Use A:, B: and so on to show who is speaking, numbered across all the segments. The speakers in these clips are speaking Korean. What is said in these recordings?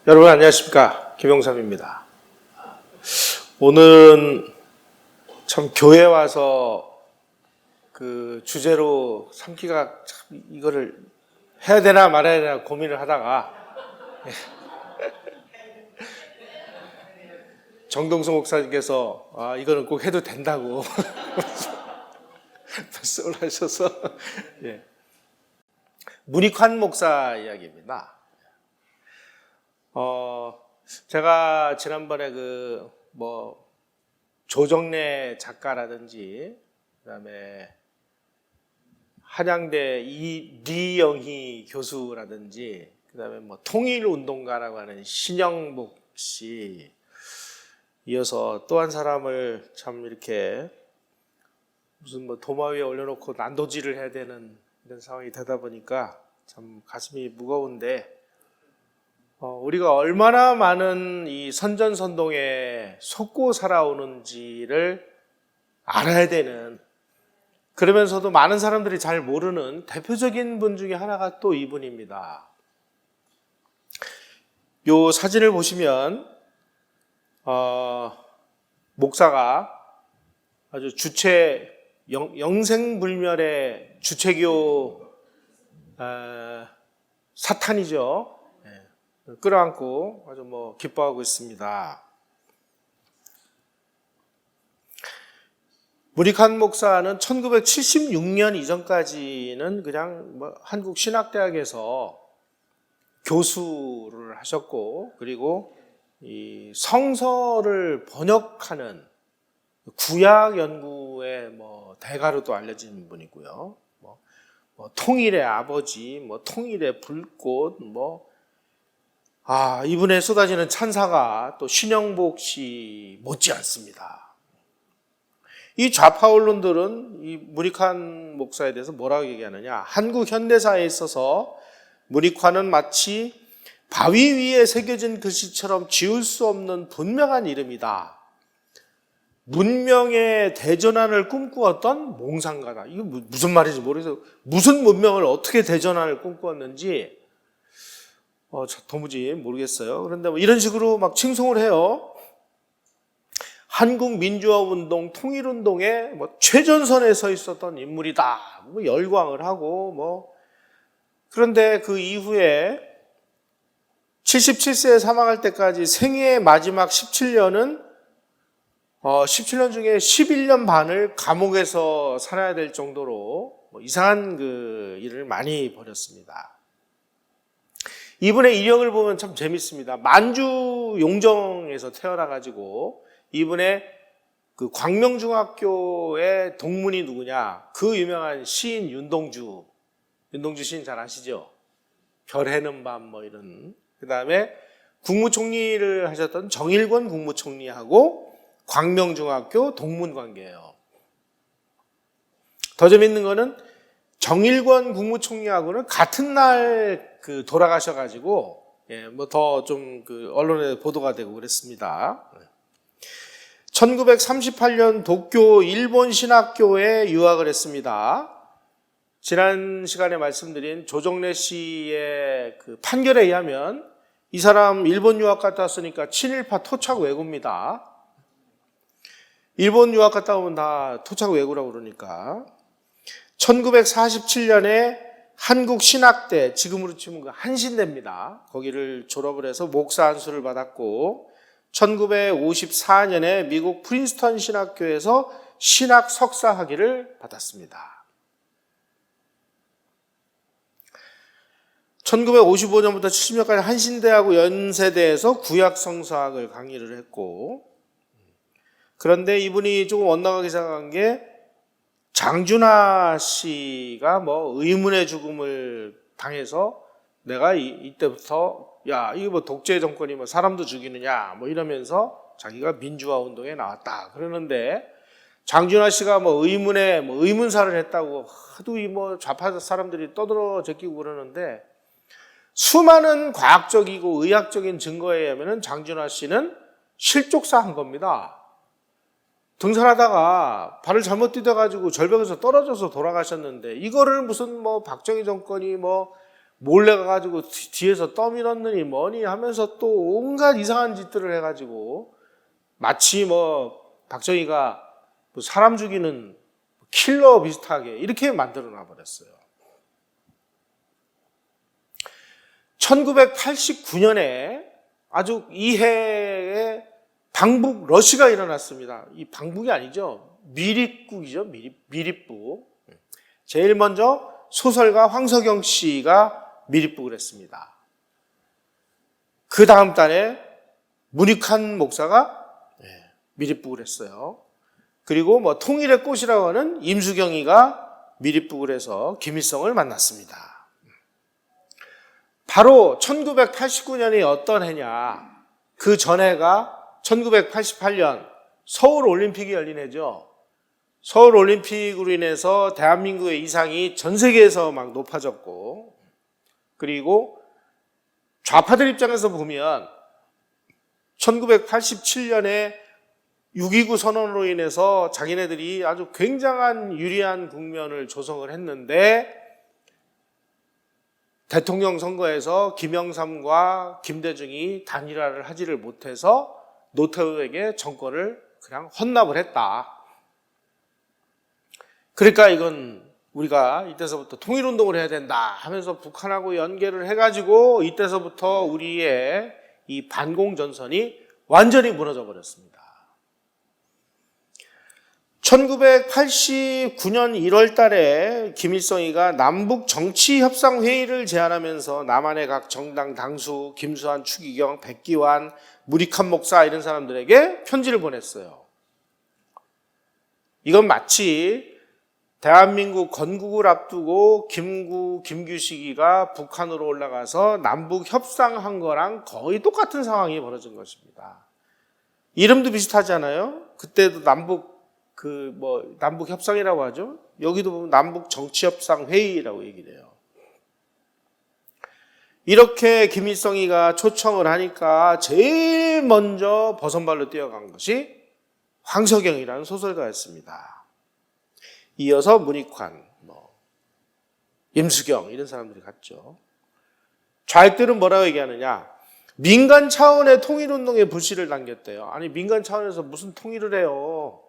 A: 여러분 안녕하십니까, 김영삼입니다. 오늘은 참 교회 와서 그 주제로 삼기가 참 이거를 해야 되나 말아야 되나 고민을 하다가 정동수 목사님께서 이거는 꼭 해도 된다고 말씀을 하셔서 문익환 목사 이야기입니다. 제가 지난번에 조정래 작가라든지, 그 다음에 한양대 리영희 교수라든지, 그 다음에 통일운동가라고 하는 신영복 씨, 이어서 또 한 사람을 참 이렇게 무슨 도마 위에 올려놓고 난도질을 해야 되는 이런 상황이 되다 보니까 참 가슴이 무거운데, 우리가 얼마나 많은 이 선전선동에 속고 살아오는지를 알아야 되는, 그러면서도 많은 사람들이 잘 모르는 대표적인 분 중에 하나가 또 이분입니다. 요 사진을 보시면 목사가 아주 영생불멸의 주체교 사탄이죠. 끌어안고 아주 기뻐하고 있습니다. 문익환 목사는 1976년 이전까지는 그냥 한국 신학대학에서 교수를 하셨고, 그리고 이 성서를 번역하는 구약 연구의 대가로도 알려진 분이고요. 통일의 아버지, 통일의 불꽃, 이분의 쏟아지는 찬사가 또 신영복 씨 못지않습니다. 이 좌파 언론들은 이 문익환 목사에 대해서 뭐라고 얘기하느냐? 한국 현대사에 있어서 문익환은 마치 바위 위에 새겨진 글씨처럼 지울 수 없는 분명한 이름이다. 문명의 대전환을 꿈꾸었던 몽상가다. 이거 무슨 말인지 모르겠어요. 무슨 문명을 어떻게 대전환을 꿈꾸었는지 도무지 모르겠어요. 그런데 이런 식으로 막 칭송을 해요. 한국 민주화운동, 통일운동의 최전선에 서 있었던 인물이다. 열광을 하고 그런데 그 이후에 77세에 사망할 때까지 생애의 마지막 17년은 17년 중에 11년 반을 감옥에서 살아야 될 정도로 이상한 일을 많이 벌였습니다. 이분의 이력을 보면 참 재밌습니다. 만주 용정에서 태어나가지고 이분의 그 광명중학교의 동문이 누구냐? 그 유명한 시인 윤동주 시인 잘 아시죠? 별 해는 밤 이런. 그 다음에 국무총리를 하셨던 정일권 국무총리하고 광명중학교 동문 관계예요. 더 재밌는 거는 정일권 국무총리하고는 같은 날 돌아가셔가지고 더 좀 언론에 보도가 되고 그랬습니다. 1938년 도쿄 일본 신학교에 유학을 했습니다. 지난 시간에 말씀드린 조정래 씨의 판결에 의하면 이 사람 일본 유학 갔다 왔으니까 친일파 토착 왜구입니다. 일본 유학 갔다 오면 다 토착 왜구라고 그러니까 1947년에 한국신학대, 지금으로 치면 한신대입니다. 거기를 졸업을 해서 목사 안수를 받았고 1954년에 미국 프린스턴 신학교에서 신학 석사 학위를 받았습니다. 1955년부터 70년까지 한신대하고 연세대에서 구약성서학을 강의를 했고, 그런데 이분이 조금 엇나가기 시작한 게 장준하 씨가 의문의 죽음을 당해서 내가 이때부터 이거 독재 정권이 사람도 죽이느냐 이러면서 자기가 민주화 운동에 나왔다 그러는데, 장준하 씨가 의문사를 했다고 하도 좌파 사람들이 떠들어 제끼고 그러는데, 수많은 과학적이고 의학적인 증거에 의하면 장준하 씨는 실족사 한 겁니다. 등산하다가 발을 잘못 디뎌가지고 절벽에서 떨어져서 돌아가셨는데, 이거를 무슨 박정희 정권이 몰래 가가지고 뒤에서 떠밀었느니 뭐니 하면서 또 온갖 이상한 짓들을 해가지고 마치 뭐 박정희가 뭐 사람 죽이는 킬러 비슷하게 이렇게 만들어 놔버렸어요. 1989년에 아주 이해의 방북 러시가 일어났습니다. 이 방북이 아니죠. 미립국이죠. 미립국. 제일 먼저 소설가 황석영 씨가 미립북을 했습니다. 그 다음 달에 문익환 목사가 미립북을 했어요. 그리고 뭐 통일의 꽃이라고 하는 임수경이가 미립북을 해서 김일성을 만났습니다. 바로 1989년이 어떤 해냐? 그 전해가 1988년 서울 올림픽이 열린 해죠. 서울 올림픽으로 인해서 대한민국의 이상이 전 세계에서 막 높아졌고, 그리고 좌파들 입장에서 보면 1987년에 6.29 선언으로 인해서 자기네들이 아주 굉장한 유리한 국면을 조성을 했는데 대통령 선거에서 김영삼과 김대중이 단일화를 하지를 못해서 노태우에게 정권을 그냥 헌납을 했다. 그러니까 이건 우리가 이때서부터 통일운동을 해야 된다 하면서 북한하고 연계를 해가지고 이때서부터 우리의 이 반공전선이 완전히 무너져 버렸습니다. 1989년 1월 달에 김일성이가 남북 정치협상회의를 제안하면서 남한의 각 정당 당수, 김수환, 추기경, 백기환, 문익환 목사 이런 사람들에게 편지를 보냈어요. 이건 마치 대한민국 건국을 앞두고 김규식이가 북한으로 올라가서 남북 협상한 거랑 거의 똑같은 상황이 벌어진 것입니다. 이름도 비슷하잖아요. 그때도 남북 협상이라고 하죠. 여기도 보면 남북 정치협상 회의라고 얘기를 해요. 이렇게 김일성이가 초청을 하니까 제일 먼저 버선발로 뛰어간 것이 황석영이라는 소설가였습니다. 이어서 문익환, 임수경 이런 사람들이 갔죠. 좌익들은 뭐라고 얘기하느냐? 민간 차원의 통일운동에 불씨를 당겼대요. 아니 민간 차원에서 무슨 통일을 해요?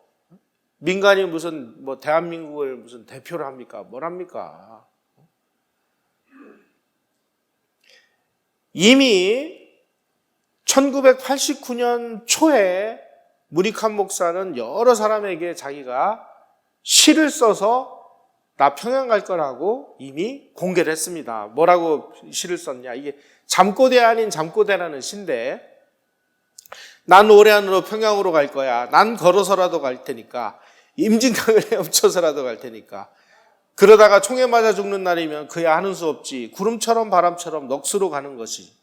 A: 민간이 무슨 대한민국을 무슨 대표를 합니까? 뭘 합니까? 이미 1989년 초에 문익환 목사는 여러 사람에게 자기가 시를 써서 나 평양 갈 거라고 이미 공개를 했습니다. 뭐라고 시를 썼냐? 이게 잠꼬대 아닌 잠꼬대라는 시인데, 난 올해 안으로 평양으로 갈 거야. 난 걸어서라도 갈 테니까. 임진강을 헤엄쳐서라도 갈 테니까. 그러다가 총에 맞아 죽는 날이면 그야 하는 수 없지. 구름처럼 바람처럼 넋으로 가는 것이.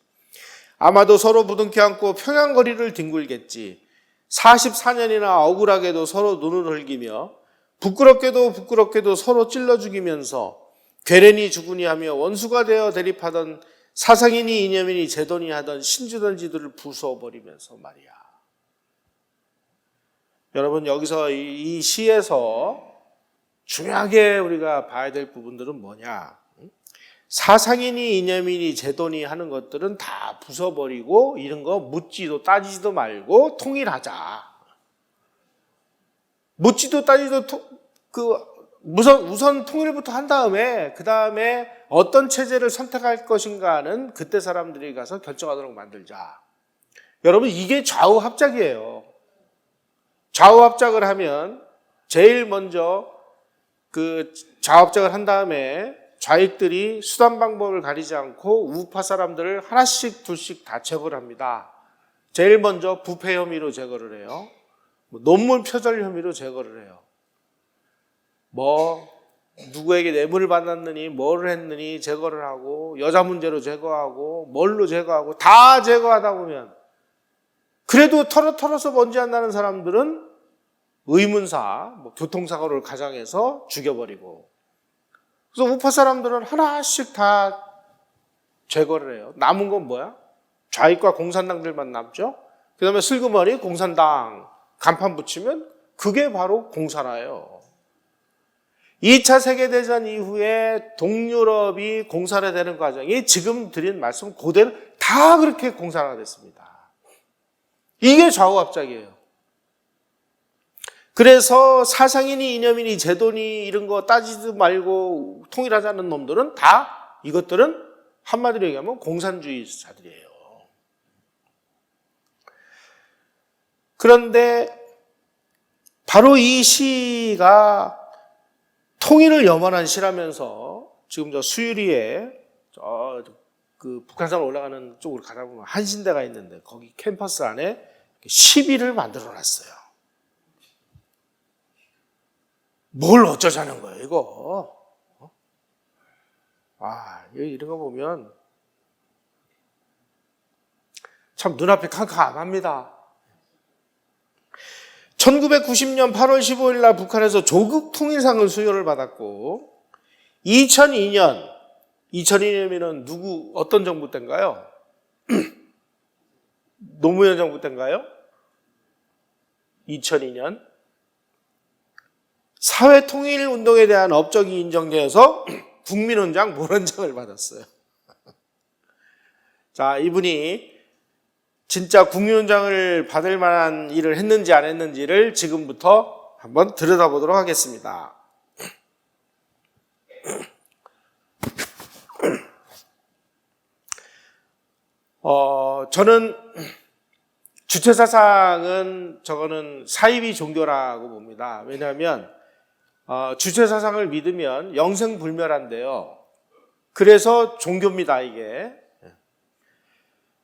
A: 아마도 서로 부둥켜 안고 평양 거리를 뒹굴겠지. 44년이나 억울하게도 서로 눈을 흘기며 부끄럽게도 서로 찔러 죽이면서 괴뢰니 죽으니 하며 원수가 되어 대립하던 사상이니 이념이니 제도니 하던 신주던지들을 부숴버리면서 말이야. 여러분, 여기서 이 시에서 중요하게 우리가 봐야 될 부분들은 뭐냐? 사상이니 이념이니 제도니 하는 것들은 다 부숴버리고 이런 거 묻지도 따지지도 말고 통일하자. 묻지도 따지도 우선 통일부터 한 다음에 그 다음에 어떤 체제를 선택할 것인가는 그때 사람들이 가서 결정하도록 만들자. 여러분, 이게 좌우합작이에요. 좌우합작을 하면 제일 먼저 그 좌우합작을 한 다음에 좌익들이 수단 방법을 가리지 않고 우파 사람들을 하나씩 둘씩 다 제거를 합니다. 제일 먼저 부패 혐의로 제거를 해요. 논문 표절 혐의로 제거를 해요. 누구에게 뇌물을 받았느니 뭐를 했느니 제거를 하고, 여자 문제로 제거하고, 뭘로 제거하고, 다 제거하다 보면 그래도 털어서 먼지 안 나는 사람들은 의문사, 교통사고를 가장해서 죽여버리고, 그래서 우파 사람들은 하나씩 다 제거를 해요. 남은 건 뭐야? 좌익과 공산당들만 남죠. 그 다음에 슬그머니 공산당 간판 붙이면 그게 바로 공산화예요. 2차 세계대전 이후에 동유럽이 공산화되는 과정이 지금 드린 말씀 그대로 다 그렇게 공산화됐습니다. 이게 좌우합작이에요. 그래서 사상이니 이념이니 제도니 이런 거 따지지 말고 통일하자는 놈들은 다 이것들은 한마디로 얘기하면 공산주의자들이에요. 그런데 바로 이 시가 통일을 염원한 시라면서 지금 저 수유리에 그 북한산 올라가는 쪽으로 가다 보면 한신대가 있는데 거기 캠퍼스 안에 시비를 만들어 놨어요. 뭘 어쩌자는 거예요, 이거. 이런 거 보면 참 눈앞이 캄캄합니다. 1990년 8월 15일 날 북한에서 조국 통일상을 수여를 받았고 2002년이면 어떤 정부 때인가요? 노무현 정부 때인가요? 2002년 사회통일운동에 대한 업적이 인정되어서 국민훈장 모란장을 받았어요. 자, 이분이 진짜 국민훈장을 받을 만한 일을 했는지 안 했는지를 지금부터 한번 들여다보도록 하겠습니다. 저는 주체사상은 저거는 사이비 종교라고 봅니다. 왜냐하면 주체사상을 믿으면 영생불멸한대요. 그래서 종교입니다, 이게.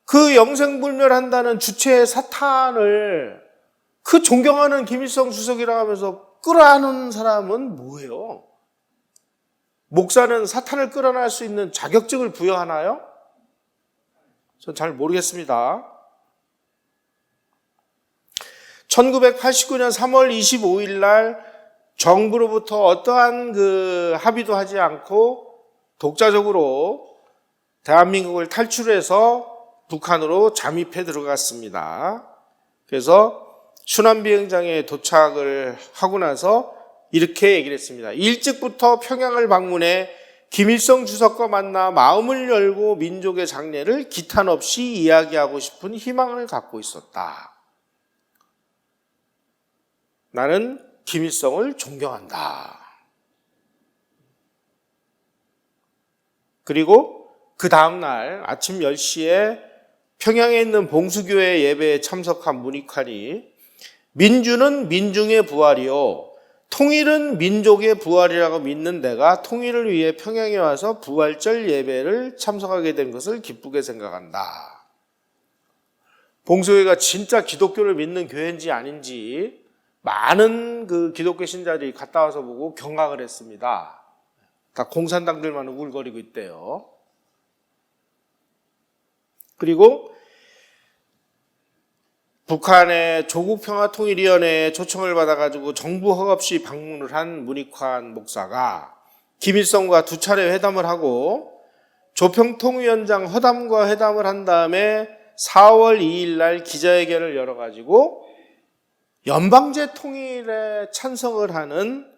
A: 그 영생불멸한다는 주체의 사탄을 그 존경하는 김일성 주석이라고 하면서 끌어안은 사람은 뭐예요? 목사는 사탄을 끌어낼 수 있는 자격증을 부여하나요? 전 잘 모르겠습니다. 1989년 3월 25일 날 정부로부터 어떠한 그 합의도 하지 않고 독자적으로 대한민국을 탈출해서 북한으로 잠입해 들어갔습니다. 그래서 순환비행장에 도착을 하고 나서 이렇게 얘기를 했습니다. 일찍부터 평양을 방문해 김일성 주석과 만나 마음을 열고 민족의 장래를 기탄 없이 이야기하고 싶은 희망을 갖고 있었다. 나는 김일성을 존경한다. 그리고 그 다음날 아침 10시에 평양에 있는 봉수교회 예배에 참석한 문익환이 민주는 민중의 부활이요 통일은 민족의 부활이라고 믿는 내가 통일을 위해 평양에 와서 부활절 예배를 참석하게 된 것을 기쁘게 생각한다. 봉수교회가 진짜 기독교를 믿는 교회인지 아닌지 많은 그 기독교 신자들이 갔다 와서 보고 경악을 했습니다. 다 공산당들만 우글거리고 있대요. 그리고 북한의 조국평화통일위원회에 초청을 받아가지고 정부 허가 없이 방문을 한 문익환 목사가 김일성과 2차례 회담을 하고 조평통위원장 허담과 회담을 한 다음에 4월 2일 날 기자회견을 열어가지고 연방제 통일에 찬성을 하는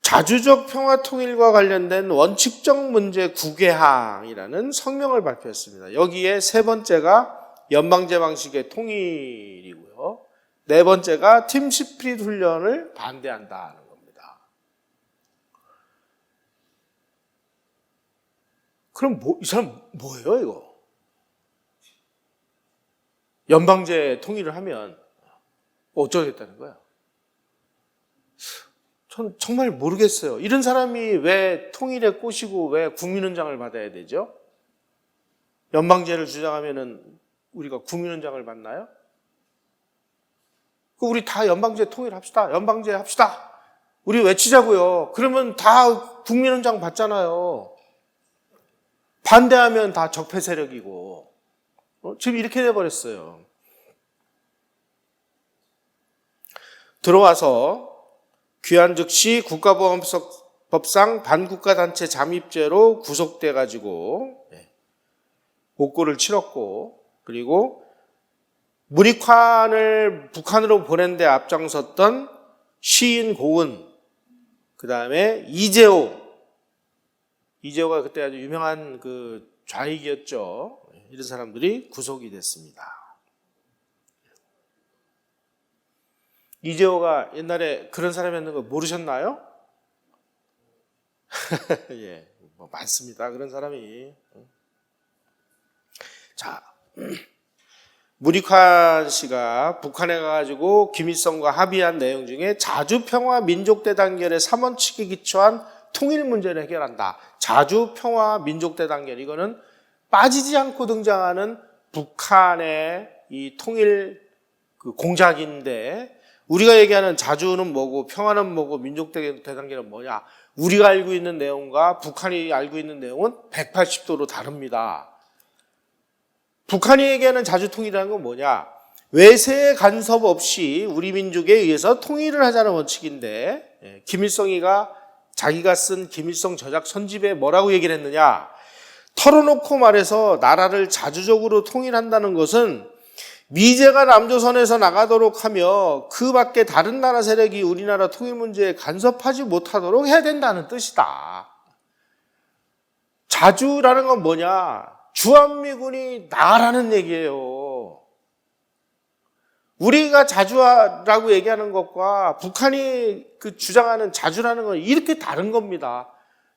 A: 자주적 평화통일과 관련된 원칙적 문제 9개항이라는 성명을 발표했습니다. 여기에 세 번째가 연방제 방식의 통일이고요. 네 번째가 팀 스피릿 훈련을 반대한다는 겁니다. 그럼 이 사람 뭐예요, 이거? 연방제 통일을 하면 어쩌겠다는 거야? 전 정말 모르겠어요. 이런 사람이 왜 통일에 꼬시고 왜 국민훈장을 받아야 되죠? 연방제를 주장하면은 우리가 국민훈장을 받나요? 우리 다 연방제 통일합시다. 연방제 합시다. 우리 외치자고요. 그러면 다 국민훈장 받잖아요. 반대하면 다 적폐 세력이고. 지금 이렇게 돼버렸어요. 들어와서 귀환 즉시 국가보안법상 반국가단체 잠입죄로 구속돼가지고 옥고를 치렀고, 그리고 문익환을 북한으로 보낸 데 앞장섰던 시인 고은, 그 다음에 이재호가 그때 아주 유명한 그 좌익이었죠. 이런 사람들이 구속이 됐습니다. 이재호가 옛날에 그런 사람이었는 거 모르셨나요? 예, 뭐 많습니다. 그런 사람이. 자, 무리칸 씨가 북한에 가가지고 김일성과 합의한 내용 중에 자주평화 민족대단결의 3원칙에 기초한 통일 문제를 해결한다. 자주평화 민족대단결, 이거는 빠지지 않고 등장하는 북한의 이 통일 그 공작인데, 우리가 얘기하는 자주는 뭐고 평화는 뭐고 민족대단결은 뭐냐? 우리가 알고 있는 내용과 북한이 알고 있는 내용은 180도로 다릅니다. 북한이 얘기하는 자주통일이라는 건 뭐냐? 외세의 간섭 없이 우리 민족에 의해서 통일을 하자는 원칙인데, 김일성이가 자기가 쓴 김일성 저작 선집에 뭐라고 얘기를 했느냐? 털어놓고 말해서 나라를 자주적으로 통일한다는 것은 미제가 남조선에서 나가도록 하며 그 밖에 다른 나라 세력이 우리나라 통일 문제에 간섭하지 못하도록 해야 된다는 뜻이다. 자주라는 건 뭐냐? 주한미군이 나가라는 얘기예요. 우리가 자주라고 얘기하는 것과 북한이 그 주장하는 자주라는 건 이렇게 다른 겁니다.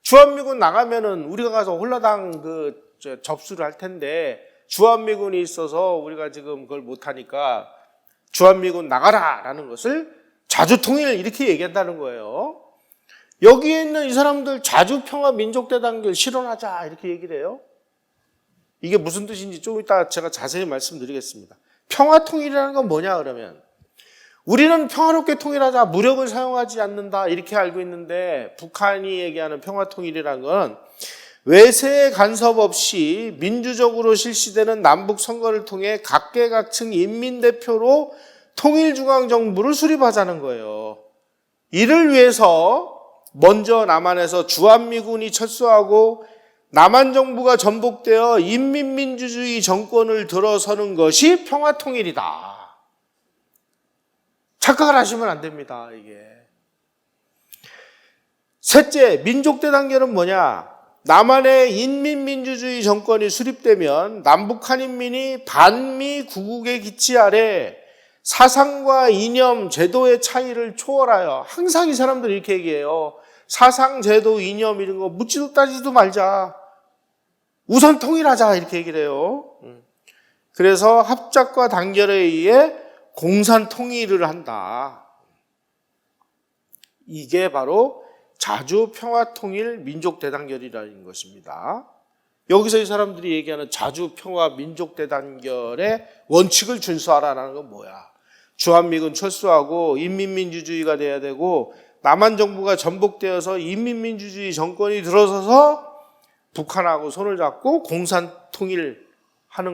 A: 주한미군 나가면은 우리가 가서 홀라당 접수를 할 텐데, 주한미군이 있어서 우리가 지금 그걸 못하니까 주한미군 나가라라는 것을 자주통일 이렇게 얘기한다는 거예요. 여기에 있는 이 사람들 자주평화 민족대단결 실현하자 이렇게 얘기를 해요. 이게 무슨 뜻인지 좀 이따 제가 자세히 말씀드리겠습니다. 평화통일이라는 건 뭐냐 그러면, 우리는 평화롭게 통일하자, 무력을 사용하지 않는다 이렇게 알고 있는데, 북한이 얘기하는 평화통일이라는 건 외세의 간섭 없이 민주적으로 실시되는 남북 선거를 통해 각계각층 인민대표로 통일중앙정부를 수립하자는 거예요. 이를 위해서 먼저 남한에서 주한미군이 철수하고 남한정부가 전복되어 인민민주주의 정권을 들어서는 것이 평화통일이다. 착각을 하시면 안 됩니다, 이게. 셋째, 민족대단결은 뭐냐? 남한의 인민민주주의 정권이 수립되면 남북 한인민이 반미 구국의 기치 아래 사상과 이념, 제도의 차이를 초월하여, 항상 이 사람들이 이렇게 얘기해요. 사상, 제도, 이념 이런 거 묻지도 따지도 말자. 우선 통일하자 이렇게 얘기를 해요. 그래서 합작과 단결에 의해 공산 통일을 한다. 이게 바로 자주평화통일 민족대단결이라는 것입니다. 여기서 이 사람들이 얘기하는 자주평화 민족대단결의 원칙을 준수하라는 건 뭐야? 주한미군 철수하고 인민민주주의가 돼야 되고, 남한정부가 전복되어서 인민민주주의 정권이 들어서서 북한하고 손을 잡고 공산통일하는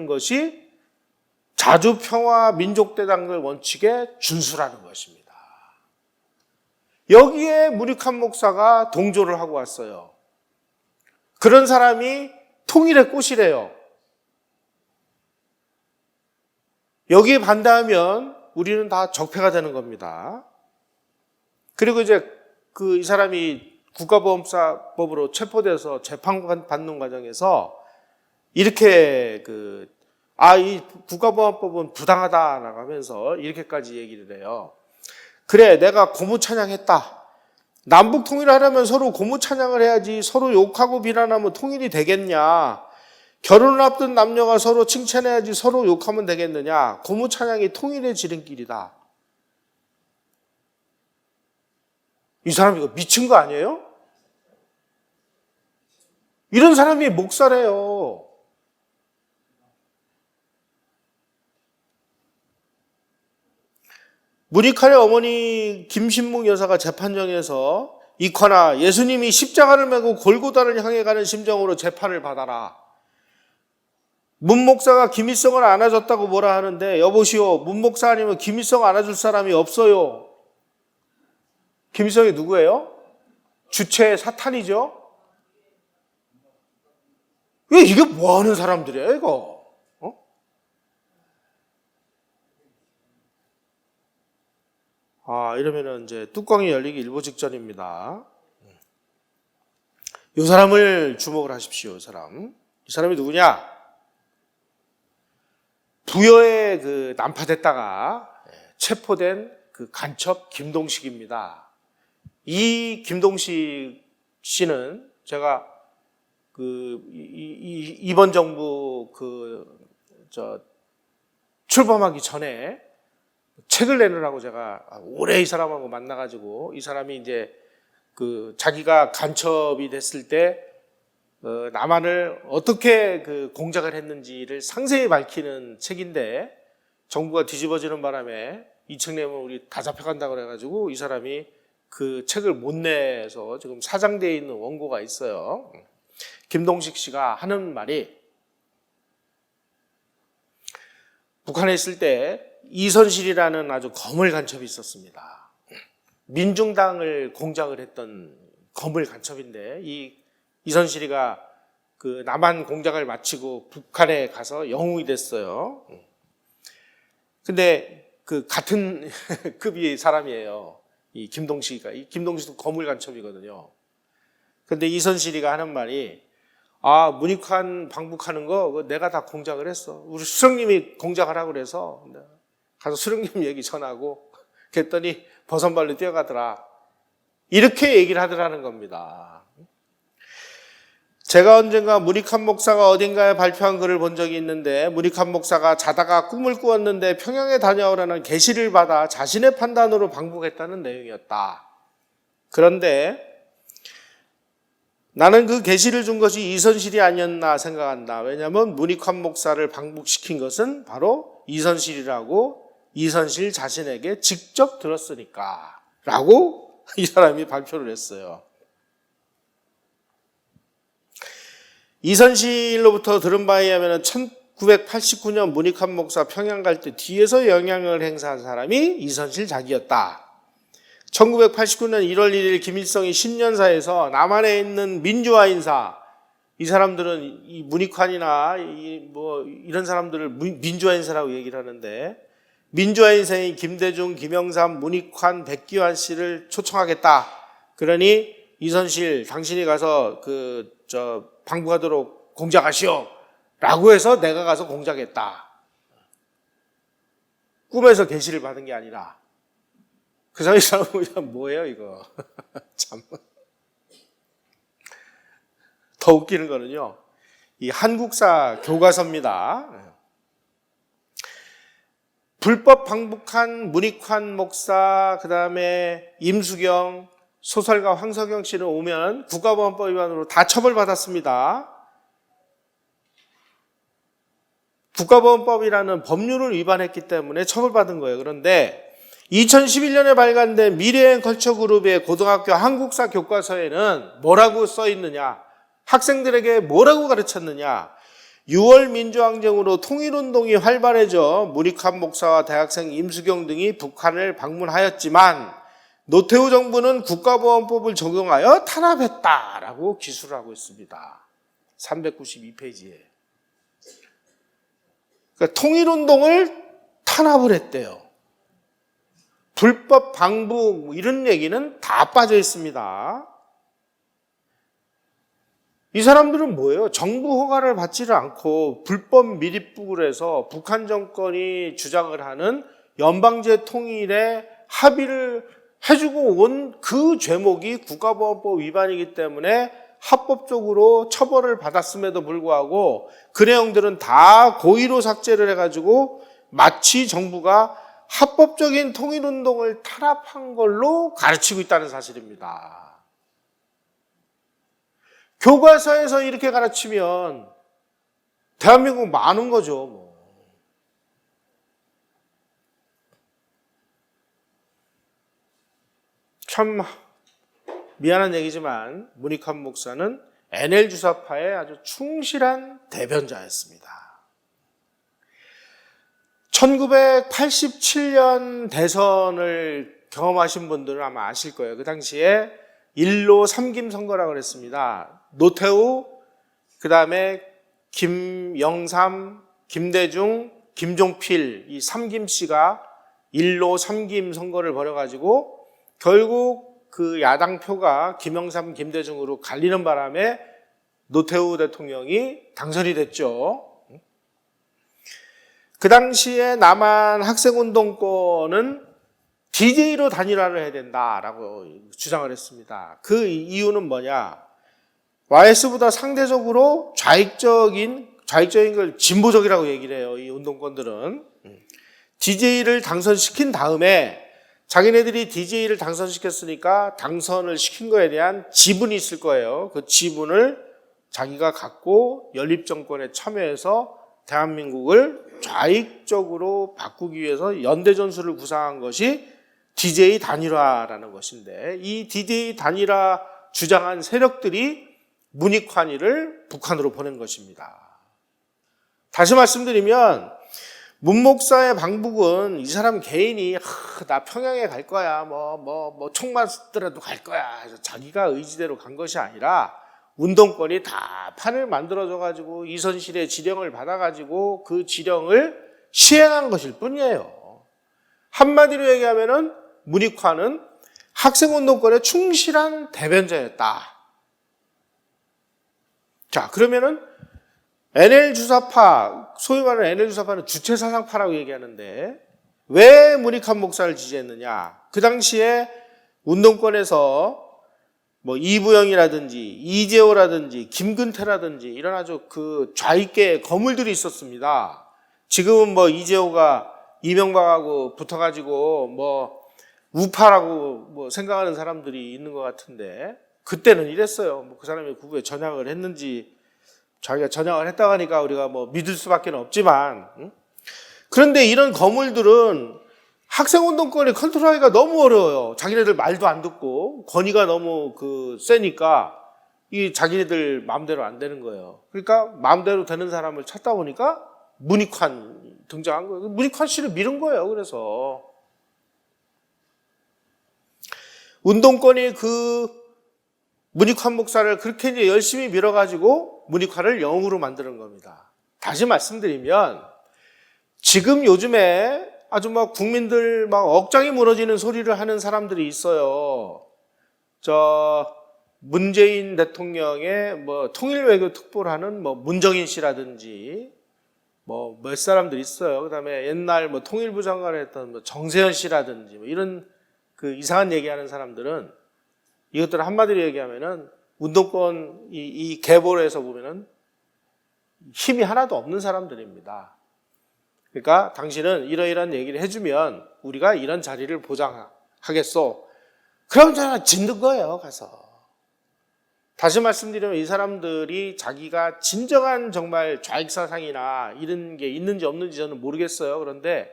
A: 것이 자주평화 민족대단결 원칙의 준수라는 것입니다. 여기에 무리칸 목사가 동조를 하고 왔어요. 그런 사람이 통일의 꽃이래요. 여기에 반대하면 우리는 다 적폐가 되는 겁니다. 그리고 이제 이 사람이 국가보험사법으로 체포돼서 재판받는 과정에서 이렇게 이 국가보안법은 부당하다 나가면서 이렇게까지 얘기를 해요. 그래, 내가 고무 찬양했다. 남북 통일하려면 서로 고무 찬양을 해야지 서로 욕하고 비난하면 통일이 되겠냐? 결혼을 앞둔 남녀가 서로 칭찬해야지 서로 욕하면 되겠느냐? 고무 찬양이 통일의 지름길이다. 이 사람 이거 미친 거 아니에요? 이런 사람이 목사래요. 무리칸의 어머니 김신묵 여사가 재판정에서 이코나 예수님이 십자가를 메고 골고다를 향해 가는 심정으로 재판을 받아라. 문 목사가 김일성을 안아줬다고 뭐라 하는데, 여보시오, 문 목사 아니면 김일성 안아줄 사람이 없어요. 김일성이 누구예요? 주체의 사탄이죠. 이게 뭐 하는 사람들이야 이거? 이러면은 이제 뚜껑이 열리기 일보 직전입니다. 이 사람을 주목을 하십시오. 이 사람이 누구냐? 부여에 그 난파됐다가 체포된 그 간첩 김동식입니다. 이 김동식 씨는 제가 이번 정부 출범하기 전에 책을 내느라고 제가 오래 이 사람하고 만나가지고, 이 사람이 이제 자기가 간첩이 됐을 때 남한을 어떻게 공작을 했는지를 상세히 밝히는 책인데, 정부가 뒤집어지는 바람에 이 책 내면 우리 다 잡혀간다고 그래가지고 이 사람이 그 책을 못 내서 지금 사장되어 있는 원고가 있어요. 김동식 씨가 하는 말이, 북한에 있을 때 이선실이라는 아주 거물 간첩이 있었습니다. 민중당을 공작을 했던 거물 간첩인데, 이 이선실이가 그 남한 공작을 마치고 북한에 가서 영웅이 됐어요. 근데 그 같은 급의 사람이에요. 이 김동식이가. 이 김동식도 거물 간첩이거든요. 근데 이선실이가 하는 말이, 문익환 방북하는 거 내가 다 공작을 했어. 우리 수령님이 공작하라고 그래서 가서 수령님 얘기 전하고 그랬더니 버선발로 뛰어가더라. 이렇게 얘기를 하더라는 겁니다. 제가 언젠가 문익환 목사가 어딘가에 발표한 글을 본 적이 있는데, 문익환 목사가 자다가 꿈을 꾸었는데 평양에 다녀오라는 계시를 받아 자신의 판단으로 방북했다는 내용이었다. 그런데 나는 그 계시를 준 것이 이선실이 아니었나 생각한다. 왜냐하면 문익환 목사를 방북시킨 것은 바로 이선실이라고 이선실 자신에게 직접 들었으니까 라고 이 사람이 발표를 했어요. 이선실로부터 들은 바에 의하면 1989년 문익환 목사 평양 갈 때 뒤에서 영향을 행사한 사람이 이선실 자기였다. 1989년 1월 1일 김일성이 신년사에서 남한에 있는 민주화 인사, 이 사람들은 이 문익환이나 이런 사람들을 민주화 인사라고 얘기를 하는데, 민주화 인사인 김대중, 김영삼, 문익환, 백기환 씨를 초청하겠다. 그러니 이선실 당신이 가서 방북하도록 공작하시오 라고 해서 내가 가서 공작했다. 꿈에서 계시를 받은 게 아니라. 그 사람은 뭐예요 이거. 참. 더 웃기는 거는요, 이 한국사 교과서입니다. 불법 방북한 문익환 목사, 그 다음에 임수경, 소설가 황석영 씨는 오면 국가보안법 위반으로 다 처벌받았습니다. 국가보안법이라는 법률을 위반했기 때문에 처벌받은 거예요. 그런데 2011년에 발간된 미래행 컬처 그룹의 고등학교 한국사 교과서에는 뭐라고 써 있느냐? 학생들에게 뭐라고 가르쳤느냐? 6월 민주항쟁으로 통일운동이 활발해져 문익환 목사와 대학생 임수경 등이 북한을 방문하였지만 노태우 정부는 국가보안법을 적용하여 탄압했다라고 기술을 하고 있습니다. 392페이지에. 그러니까 통일운동을 탄압을 했대요. 불법 방북 이런 얘기는 다 빠져 있습니다. 이 사람들은 뭐예요? 정부 허가를 받지를 않고 불법 미립북을 해서 북한 정권이 주장을 하는 연방제 통일에 합의를 해주고 온 그 죄목이 국가보안법 위반이기 때문에 합법적으로 처벌을 받았음에도 불구하고 그 내용들은 다 고의로 삭제를 해가지고 마치 정부가 합법적인 통일운동을 탄압한 걸로 가르치고 있다는 사실입니다. 교과서에서 이렇게 가르치면 대한민국 많은 거죠. 뭐. 참 미안한 얘기지만 문익환 목사는 NL 주사파의 아주 충실한 대변자였습니다. 1987년 대선을 경험하신 분들은 아마 아실 거예요. 그 당시에 1로 3김 선거라고 그랬습니다. 노태우, 그 다음에 김영삼, 김대중, 김종필 이 3김 씨가 일로 삼김 선거를 벌여가지고 결국 그 야당표가 김영삼, 김대중으로 갈리는 바람에 노태우 대통령이 당선이 됐죠. 그 당시에 남한 학생운동권은 DJ로 단일화를 해야 된다라고 주장을 했습니다. 그 이유는 뭐냐? YS보다 상대적으로 좌익적인 걸 진보적이라고 얘기를 해요. 이 운동권들은. DJ를 당선시킨 다음에 자기네들이 DJ를 당선시켰으니까 당선을 시킨 거에 대한 지분이 있을 거예요. 그 지분을 자기가 갖고 연립정권에 참여해서 대한민국을 좌익적으로 바꾸기 위해서 연대전술을 구상한 것이 DJ 단일화라는 것인데, 이 DJ 단일화 주장한 세력들이 문익환이를 북한으로 보낸 것입니다. 다시 말씀드리면 문 목사의 방북은 이 사람 개인이 나 평양에 갈 거야, 총 맞더라도 갈 거야 해서 자기가 의지대로 간 것이 아니라 운동권이 다 판을 만들어줘가지고 이선실의 지령을 받아가지고 그 지령을 시행한 것일 뿐이에요. 한마디로 얘기하면은 문익환은 학생운동권에 충실한 대변자였다. 자, 그러면은 NL주사파, 소위 말하는 NL주사파는 주체사상파라고 얘기하는데 왜 문익환 목사를 지지했느냐? 그 당시에 운동권에서 이부영이라든지 이재호라든지 김근태라든지 이런 아주 그 좌익계 거물들이 있었습니다. 지금은 이재호가 이명박하고 붙어가지고 우파라고 생각하는 사람들이 있는 것 같은데, 그때는 이랬어요. 그 사람이 구구에 전향을 했는지, 자기가 전향을 했다고 하니까 우리가 믿을 수밖에 없지만, 그런데 이런 거물들은 학생운동권을 컨트롤하기가 너무 어려워요. 자기네들 말도 안 듣고 권위가 너무 세니까 이 자기네들 마음대로 안 되는 거예요. 그러니까 마음대로 되는 사람을 찾다 보니까 문익환 등장한 거예요. 문익환 씨를 밀은 거예요. 그래서 운동권이 그 문익환 목사를 그렇게 이제 열심히 밀어가지고 문익환을 영웅으로 만드는 겁니다. 다시 말씀드리면 지금 요즘에 아주 국민들 억장이 무너지는 소리를 하는 사람들이 있어요. 문재인 대통령의 통일외교 특보를 하는 문정인 씨라든지 몇 사람들 있어요. 그 다음에 옛날 통일부 장관을 했던 정세현 씨라든지 이런 그 이상한 얘기하는 사람들은 이것들을 한마디로 얘기하면은 운동권 이 계보에서 보면은 힘이 하나도 없는 사람들입니다. 그러니까 당신은 이러이러한 얘기를 해주면 우리가 이런 자리를 보장하겠소. 그럼 저는 짓는 거예요, 가서. 다시 말씀드리면 이 사람들이 자기가 진정한 정말 좌익사상이나 이런 게 있는지 없는지 저는 모르겠어요. 그런데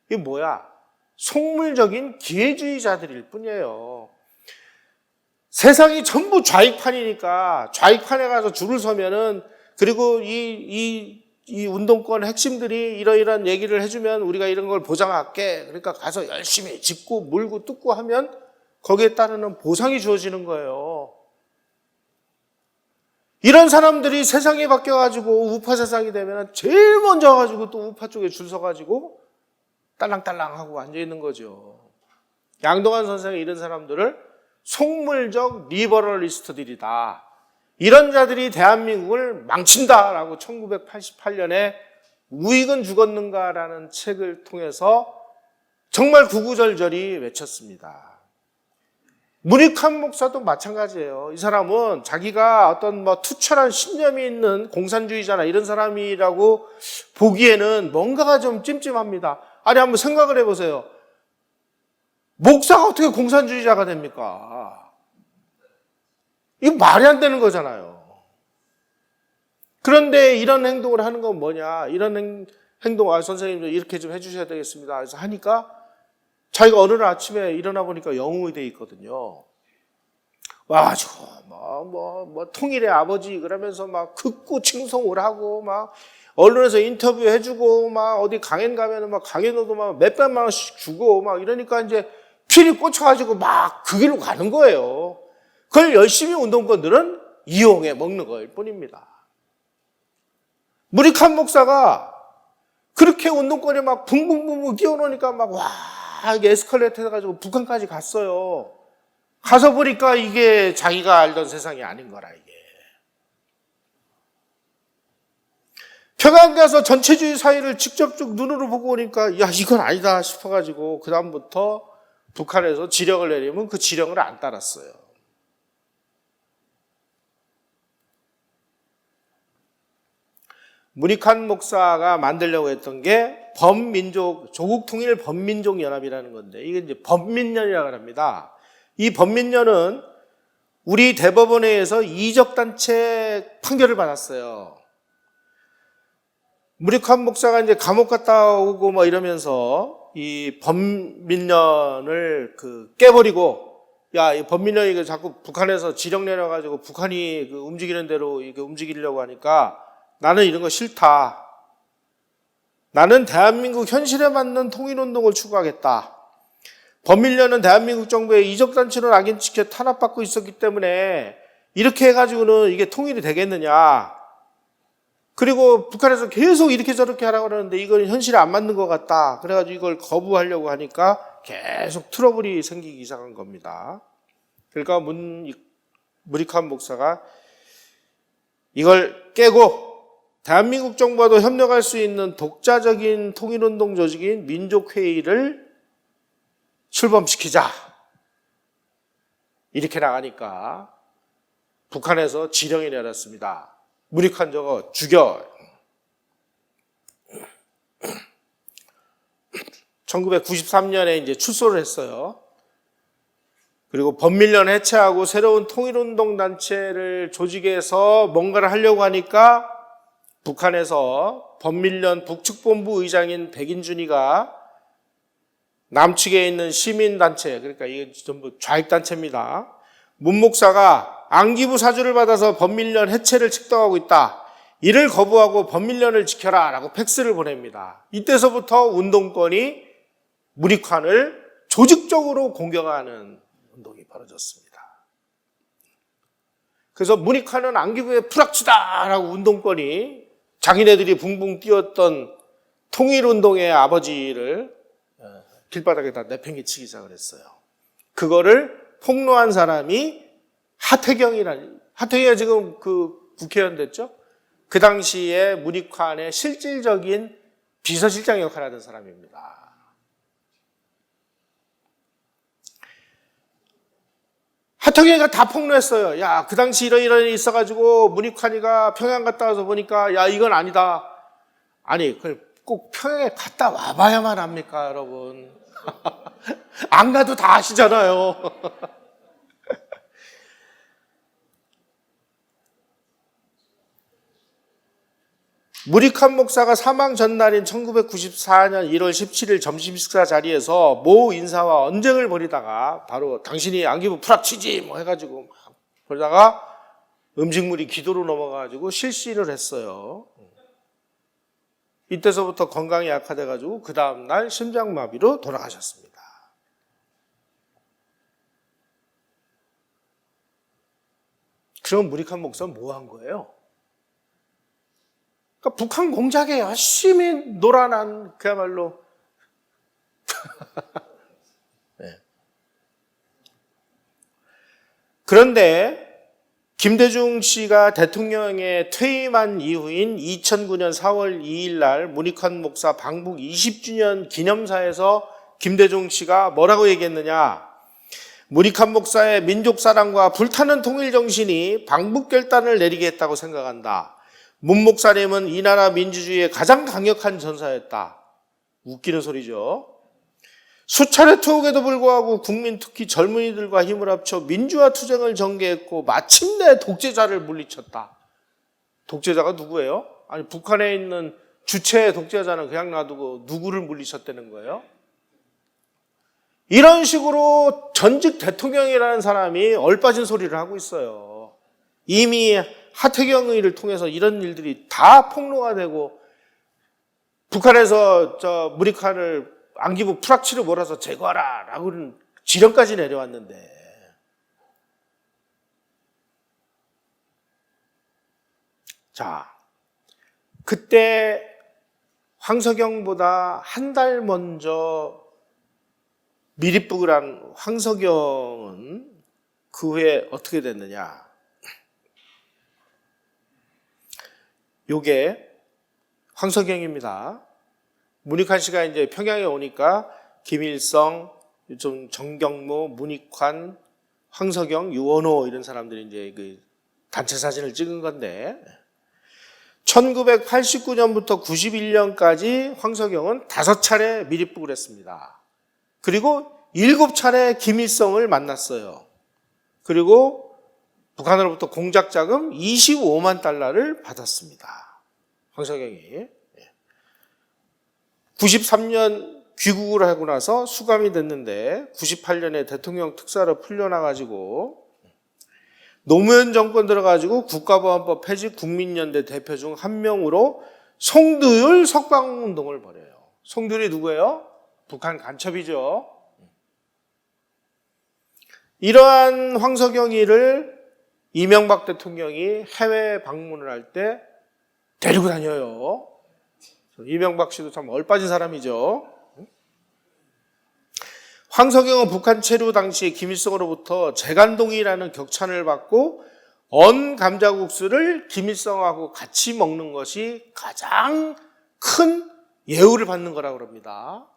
A: 이게 뭐야? 속물적인 기회주의자들일 뿐이에요. 세상이 전부 좌익판이니까 좌익판에 가서 줄을 서면은, 그리고 이 운동권 핵심들이 이러이러한 얘기를 해주면 우리가 이런 걸 보장할게. 그러니까 가서 열심히 짚고 물고 뜯고 하면 거기에 따르는 보상이 주어지는 거예요. 이런 사람들이 세상이 바뀌어가지고 우파 세상이 되면 제일 먼저 가지고 또 우파 쪽에 줄 서가지고 딸랑딸랑하고 앉아있는 거죠. 양동환 선생이 이런 사람들을 속물적 리버럴리스트들이다. 이런 자들이 대한민국을 망친다라고 1988년에 우익은 죽었는가라는 책을 통해서 정말 구구절절히 외쳤습니다. 문익환 목사도 마찬가지예요. 이 사람은 자기가 어떤 투철한 신념이 있는 공산주의자나 이런 사람이라고 보기에는 뭔가가 좀 찜찜합니다. 아니, 한번 생각을 해보세요. 목사가 어떻게 공산주의자가 됩니까? 이거 말이 안 되는 거잖아요. 그런데 이런 행동을 하는 건 뭐냐? 이런 행동, 선생님도 이렇게 좀 해주셔야 되겠습니다. 그래서 하니까 자기가 어느 날 아침에 일어나 보니까 영웅이 돼 있거든요. 와가지고, 통일의 아버지, 그러면서 극구 칭송을 하고, 언론에서 인터뷰 해주고, 어디 강연 가면은 강연료도 몇백만 원씩 주고, 이러니까 이제 필이 꽂혀가지고 그 길로 가는 거예요. 그걸 열심히 운동권들은 이용해 먹는 거일 뿐입니다. 문익환 목사가 그렇게 운동권에 막 붕붕붕붕 뛰어노니까 막 와, 이게 에스컬레이터 해가지고 북한까지 갔어요. 가서 보니까 이게 자기가 알던 세상이 아닌 거라, 이게. 평양 가서 전체주의 사회를 직접적 눈으로 보고 오니까, 야, 이건 아니다 싶어가지고, 그다음부터 북한에서 지령을 내리면 그 지령을 안 따랐어요. 문익환 목사가 만들려고 했던 게 범민족, 조국통일 범민족연합이라는 건데, 이게 이제 범민련이라고 합니다. 이 범민련은 우리 대법원에서 이적단체 판결을 받았어요. 문익환 목사가 이제 감옥 갔다 오고 뭐 이러면서 이 범민련을 깨버리고, 야, 이 범민련이 자꾸 북한에서 지령 내려가지고 북한이 움직이는 대로 이게 움직이려고 하니까 나는 이런 거 싫다. 나는 대한민국 현실에 맞는 통일운동을 추구하겠다. 범민련은 대한민국 정부의 이적단체로 낙인찍혀 탄압받고 있었기 때문에 이렇게 해가지고는 이게 통일이 되겠느냐. 그리고 북한에서 계속 이렇게 저렇게 하라고 그러는데 이건 현실에 안 맞는 것 같다. 그래가지고 이걸 거부하려고 하니까 계속 트러블이 생기기 시작한 겁니다. 그러니까 문익환 목사가 이걸 깨고 대한민국 정부와도 협력할 수 있는 독자적인 통일운동 조직인 민족회의를 출범시키자. 이렇게 나가니까 북한에서 지령이 내렸습니다. 문익환 저거 죽여. 1993년에 이제 출소를 했어요. 그리고 범민련 해체하고 새로운 통일운동 단체를 조직해서 뭔가를 하려고 하니까 북한에서 범민련 북측본부 의장인 백인준이가 남측에 있는 시민단체, 그러니까 이게 전부 좌익단체입니다. 문 목사가 안기부 사주를 받아서 범민련 해체를 책동하고 있다. 이를 거부하고 범민련을 지켜라 라고 팩스를 보냅니다. 이때서부터 운동권이 문익환을 조직적으로 공격하는 운동이 벌어졌습니다. 그래서 문익환은 안기부의 프락치다라고 운동권이 자기네들이 붕붕 뛰었던 통일운동의 아버지를 길바닥에다 내팽개치기 시작을 했어요. 그거를 폭로한 사람이 하태경이가 지금 국회의원 됐죠? 그 당시에 문익환의 실질적인 비서실장 역할을 하던 사람입니다. 하태경이가 다 폭로했어요. 야, 그 당시 이런 일이 있어가지고 문익환이가 평양 갔다 와서 보니까 야, 이건 아니다. 아니, 그걸 꼭 평양에 갔다 와봐야만 합니까, 여러분? 안 가도 다 아시잖아요. 문익환 목사가 사망 전날인 1994년 1월 17일 점심식사 자리에서 모 인사와 언쟁을 벌이다가 바로 당신이 안기부 프락치지 뭐 해가지고 막 그러다가 음식물이 기도로 넘어가가지고 실신을 했어요. 이때서부터 건강이 약화돼가지고 그 다음날 심장마비로 돌아가셨습니다. 그럼 문익환 목사는 뭐 한 거예요? 그러니까 북한 공작에 열심히 놀아난 그야말로 네. 그런데 김대중 씨가 대통령에 퇴임한 이후인 2009년 4월 2일 날 문익환 목사 방북 20주년 기념사에서 김대중 씨가 뭐라고 얘기했느냐? 문익환 목사의 민족사랑과 불타는 통일정신이 방북 결단을 내리게 했다고 생각한다. 문 목사님은 이 나라 민주주의의 가장 강력한 전사였다. 웃기는 소리죠. 수차례 투옥에도 불구하고 국민 특히 젊은이들과 힘을 합쳐 민주화 투쟁을 전개했고 마침내 독재자를 물리쳤다. 독재자가 누구예요? 아니 북한에 있는 주체의 독재자는 그냥 놔두고 누구를 물리쳤다는 거예요? 이런 식으로 전직 대통령이라는 사람이 얼빠진 소리를 하고 있어요. 이미 하태경 의를 통해서 이런 일들이 다 폭로가 되고 북한에서 문익환을 안기부 프락치로 몰아서 제거하라 라고는 지령까지 내려왔는데 자, 그때 황석영보다 한 달 먼저 미립북을 한 황석영은 그 후에 어떻게 됐느냐? 요게 황석영입니다. 문익환 씨가 이제 평양에 오니까 김일성, 좀 정경무, 문익환, 황석영, 유원호 이런 사람들이 이제 그 단체 사진을 찍은 건데 1989년부터 91년까지 황석영은 5차례 미립북을 했습니다. 그리고 7차례 김일성을 만났어요. 그리고 북한으로부터 공작 자금 25만 달러를 받았습니다. 황석영이. 93년 귀국을 하고 나서 수감이 됐는데 98년에 대통령 특사로 풀려나가지고 노무현 정권 들어가지고 국가보안법 폐지 국민연대 대표 중 한 명으로 송두율 석방운동을 벌여요. 송두율이 누구예요? 북한 간첩이죠. 이러한 황석영이를 이명박 대통령이 해외 방문을 할 때 데리고 다녀요. 이명박 씨도 참 얼빠진 사람이죠. 황석영은 북한 체류 당시 김일성으로부터 재간동이라는 격찬을 받고 언감자국수를 김일성하고 같이 먹는 것이 가장 큰 예우를 받는 거라고 합니다.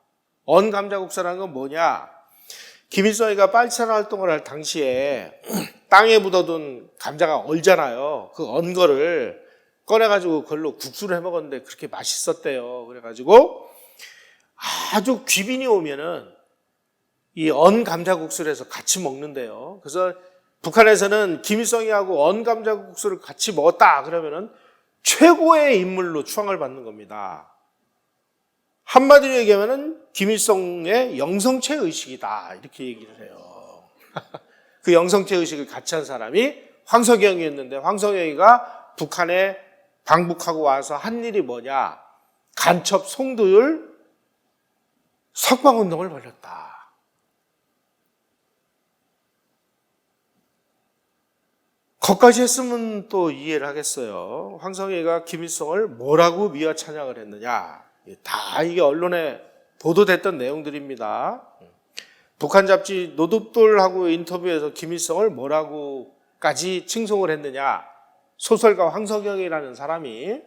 A: 언감자국수라는 건 뭐냐? 김일성이가 빨치산 활동을 할 당시에 땅에 묻어둔 감자가 얼잖아요. 그 언 거를 꺼내가지고 그걸로 국수를 해 먹었는데 그렇게 맛있었대요. 그래가지고 아주 귀빈이 오면은 이 언감자국수를 해서 같이 먹는데요. 그래서 북한에서는 김일성이하고 언감자국수를 같이 먹었다 그러면은 최고의 인물로 추앙을 받는 겁니다. 한마디로 얘기하면은 김일성의 영성체 의식이다 이렇게 얘기를 해요. 그 영성체 의식을 같이 한 사람이 황석영이었는데 황석영이가 북한에 방북하고 와서 한 일이 뭐냐? 간첩 송두율 석방운동을 벌였다. 거기까지 했으면 또 이해를 하겠어요. 황석영이가 김일성을 뭐라고 미화 찬양을 했느냐? 다 이게 언론에 보도됐던 내용들입니다. 북한 잡지 노듭돌하고 인터뷰에서 김일성을 뭐라고까지 칭송을 했느냐? 소설가 황석영이라는 사람이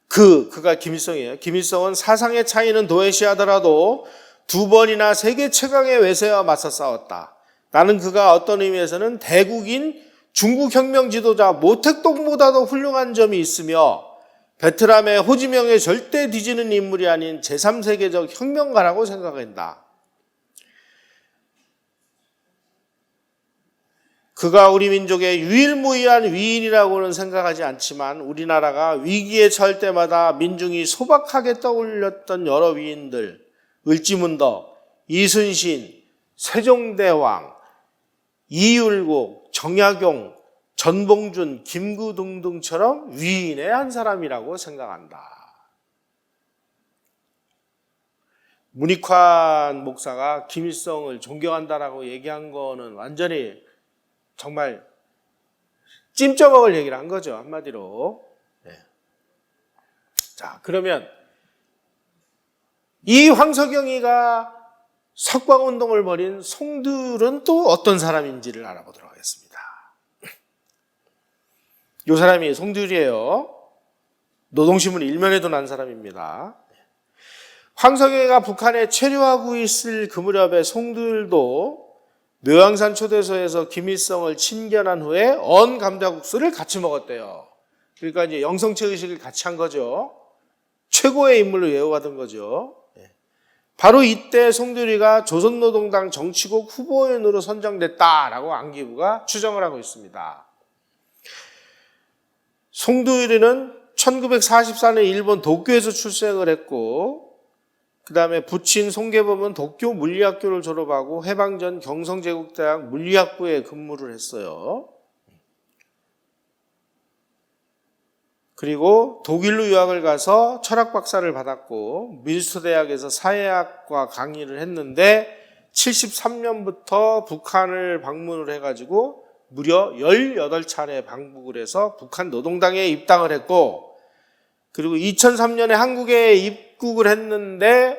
A: 그가 김일성이에요. 김일성은 사상의 차이는 도외시하더라도 2번이나 세계 최강의 외세와 맞서 싸웠다. 나는 그가 어떤 의미에서는 대국인 중국혁명 지도자 모택동보다도 훌륭한 점이 있으며 베트남의 호지명에 절대 뒤지는 인물이 아닌 제3세계적 혁명가라고 생각한다. 그가 우리 민족의 유일무이한 위인이라고는 생각하지 않지만 우리나라가 위기에 처할 때마다 민중이 소박하게 떠올렸던 여러 위인들, 을지문덕, 이순신, 세종대왕, 이율곡, 정약용, 전봉준, 김구 등처럼 위인의 한 사람이라고 생각한다. 문익환 목사가 김일성을 존경한다라고 얘기한 거는 완전히 정말 찜쪄먹을 얘기를 한 거죠. 한마디로. 네. 자, 그러면 이 황석영이가 석방운동을 벌인 송두율은 또 어떤 사람인지를 알아보도록 하겠습니다. 이 사람이 송두율이에요. 노동신문 1면에도 난 사람입니다. 황석영이가 북한에 체류하고 있을 그 무렵에 송두율도 묘양산 초대소에서 김일성을 친견한 후에 언감자국수를 같이 먹었대요. 그러니까 이제 영성체 의식을 같이 한 거죠. 최고의 인물로 예우받은 거죠. 바로 이때 송두율이가 조선노동당 정치국 후보인으로 선정됐다라고 안기부가 추정을 하고 있습니다. 송두율이는 1944년 일본 도쿄에서 출생을 했고 그 다음에 부친 송계범은 도쿄 물리학교를 졸업하고 해방전 경성제국대학 물리학부에 근무를 했어요. 그리고 독일로 유학을 가서 철학 박사를 받았고 민수대학에서 사회학과 강의를 했는데 73년부터 북한을 방문을 해가지고 무려 18차례 방북을 해서 북한 노동당에 입당을 했고 그리고 2003년에 한국에 입국을 했는데